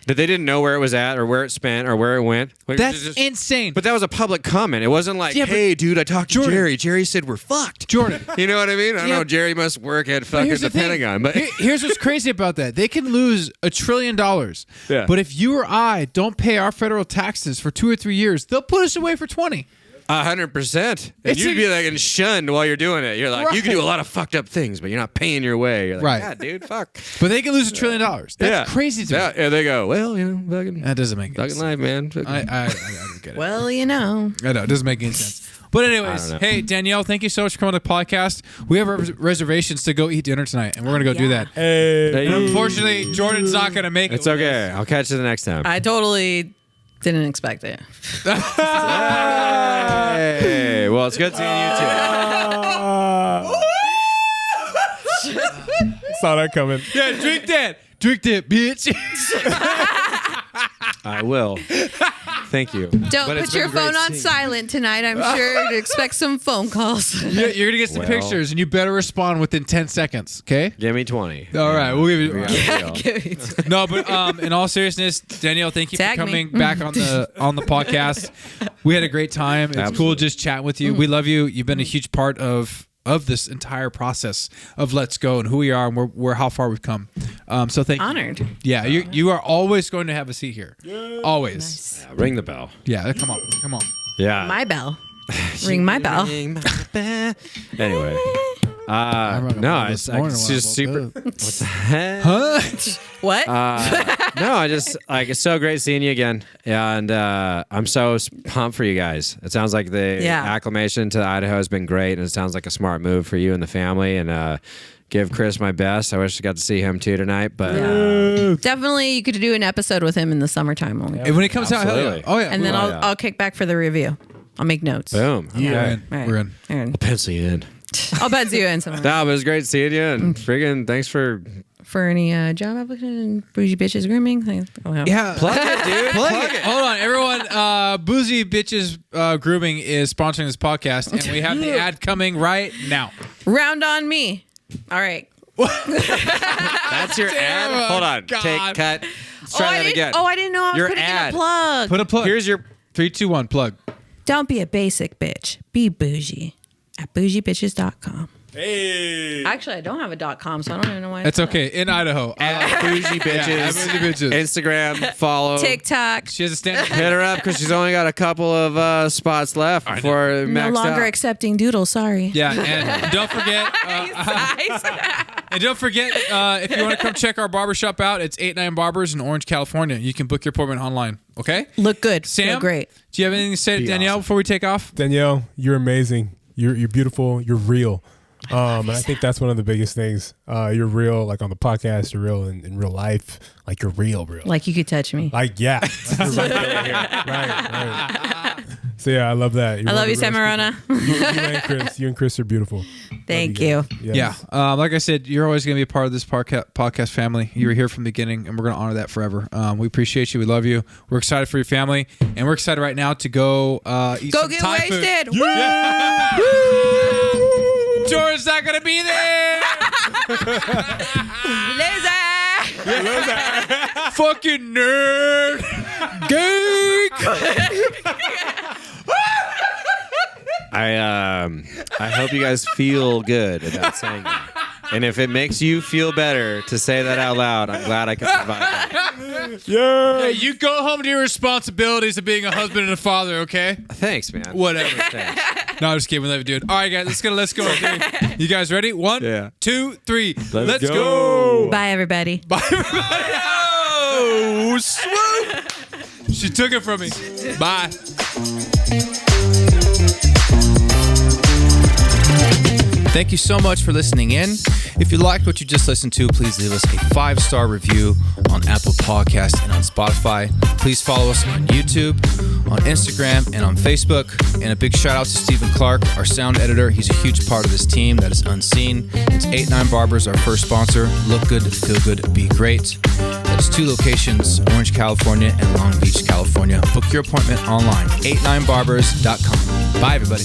Speaker 3: That they didn't know where it was at or where it spent or where it went.
Speaker 1: That's insane.
Speaker 3: But that was a public comment. It wasn't like, hey, dude, I talked to Jerry. Jerry said we're fucked.
Speaker 1: Jordan.
Speaker 3: You know what I mean? I don't know. Jerry must work at fucking the Pentagon. But
Speaker 1: here's what's crazy about that. They can lose $1 trillion.
Speaker 3: Yeah.
Speaker 1: But if you or I don't pay our federal taxes for 2 or 3 years, they'll put us away for 20.
Speaker 3: 100%. And you'd be like shunned while you're doing it. You're like, you can do a lot of fucked up things, but you're not paying your way. You're like,
Speaker 1: right.
Speaker 3: Yeah, dude, fuck.
Speaker 1: But they can lose $1 trillion. That's crazy to me.
Speaker 3: Yeah, they go, well, fucking.
Speaker 1: That doesn't make any sense.
Speaker 3: Fucking life, man.
Speaker 1: I don't get it.
Speaker 2: Well, I know,
Speaker 1: it doesn't make any sense. But anyways, hey, Danielle, thank you so much for coming to the podcast. We have reservations to go eat dinner tonight, and we're going to go do that.
Speaker 4: Hey.
Speaker 1: But unfortunately, Jordan's not going to make it.
Speaker 3: It's okay. I'll catch you the next time.
Speaker 2: I totally didn't expect it.
Speaker 3: Hey, well, it's good seeing you too.
Speaker 4: Saw that coming.
Speaker 1: Yeah, drink that, bitch.
Speaker 3: I will. Thank you.
Speaker 2: Don't put your phone on silent tonight. I'm sure to expect some phone calls.
Speaker 1: You're going to get some pictures, and you better respond within 10 seconds, okay?
Speaker 3: Give me 20.
Speaker 1: All right, we'll give you. No, but in all seriousness, Danielle, thank you for coming back on the podcast. We had a great time. It's cool just chatting with you. We love you. You've been a huge part of this entire process of Let's Go and who we are and where how far we've come. So thank you.
Speaker 2: Honored.
Speaker 1: Yeah, you are always going to have a seat here. Always.
Speaker 2: Nice.
Speaker 3: Ring the bell.
Speaker 1: Yeah, come on.
Speaker 3: Yeah.
Speaker 2: My bell. Ring my bell.
Speaker 3: Ring my bell. Anyway. No, it's just super. What's that?
Speaker 1: Huh?
Speaker 2: What?
Speaker 3: No, I just it's so great seeing you again, and I'm so pumped for you guys. It sounds like the acclimation to Idaho has been great, and it sounds like a smart move for you and the family. And give Chris my best. I wish I got to see him too tonight, but
Speaker 2: definitely you could do an episode with him in the summertime.
Speaker 1: And when it comes out, hell yeah. Oh yeah,
Speaker 2: and then I'll kick back for the review. I'll make notes.
Speaker 3: Boom.
Speaker 1: Yeah, we're in.
Speaker 3: I'll pencil you in.
Speaker 2: I'll bet you in somewhere.
Speaker 3: No, but it was great seeing you, and friggin' thanks for
Speaker 2: any job application, Bougie Bitches Grooming.
Speaker 1: Yeah,
Speaker 3: plug it, dude.
Speaker 1: Plug it. Hold on, everyone. Boozy Bitches Grooming is sponsoring this podcast, and we have the ad coming right now.
Speaker 2: Round on me. All right.
Speaker 3: That's your ad. Hold on.
Speaker 1: God.
Speaker 3: Take cut. Let's try that again.
Speaker 2: I didn't know I was
Speaker 3: Your
Speaker 2: putting
Speaker 3: ad.
Speaker 2: in a plug.
Speaker 1: Put a plug.
Speaker 3: Here's your
Speaker 1: 3, 2, 1 plug.
Speaker 2: Don't be a basic bitch. Be bougie at bougiebitches.com.
Speaker 4: Hey.
Speaker 2: Actually, I don't have a .com, so I don't even know why.
Speaker 1: It's okay. In Idaho.
Speaker 3: at Bougie Bitches.
Speaker 1: Yeah, at Bougie Bitches.
Speaker 3: Instagram, follow.
Speaker 2: TikTok.
Speaker 1: She has a stand.
Speaker 3: Hit her up because she's only got a couple of spots left before
Speaker 2: No
Speaker 3: maxed
Speaker 2: longer
Speaker 3: out.
Speaker 2: accepting doodles. Sorry.
Speaker 1: Yeah, and don't forget.
Speaker 2: Nice.
Speaker 1: And don't forget, if you want to come check our barbershop out, it's 89 Barbers in Orange, California. You can book your appointment online. Okay?
Speaker 2: Look good.
Speaker 1: Sam,
Speaker 2: feel great.
Speaker 1: Do you have anything to say to Danielle before we take off?
Speaker 4: Danielle, you're amazing. You're beautiful. You're real. And I think that's one of the biggest things. You're real, like on the podcast. You're real in real life. Like you're real.
Speaker 2: Like you could touch me.
Speaker 4: Like, yeah. Right. So yeah, I love that.
Speaker 2: I love you, Samarona.
Speaker 4: You and Chris are beautiful.
Speaker 2: Thank you.
Speaker 4: Yes.
Speaker 1: Yeah. Like I said, you're always going to be a part of this podcast family. You were here from the beginning, and we're going to honor that forever. We appreciate you. We love you. We're excited for your family, and we're excited right now to go eat some
Speaker 2: get
Speaker 1: Thai
Speaker 2: wasted.
Speaker 1: Food. Yeah. Jordan's not going to be there.
Speaker 2: Loser.
Speaker 1: Fucking nerd. Geek.
Speaker 3: I hope you guys feel good about saying that. And if it makes you feel better to say that out loud, I'm glad I can provide that.
Speaker 4: Yeah.
Speaker 1: Hey, you go home to your responsibilities of being a husband and a father, okay?
Speaker 3: Thanks, man.
Speaker 1: Whatever.
Speaker 3: Thanks.
Speaker 1: No, I'm just kidding. We love you, dude. All right, guys, let's go. Okay. You guys ready? 1, 2, 3. Let's go.
Speaker 2: Bye, everybody.
Speaker 1: Bye, everybody. Oh, swoop. She took it from me. Bye. Thank you so much for listening in. If you liked what you just listened to, please leave us a 5-star review on Apple Podcasts and on Spotify. Please follow us on YouTube, on Instagram, and on Facebook. And a big shout out to Stephen Clark, our sound editor. He's a huge part of this team that is unseen. It's 89 Barbers, our first sponsor. Look good, feel good, be great. That's 2 locations, Orange, California, and Long Beach, California. Book your appointment online, 89barbers.com. Bye, everybody.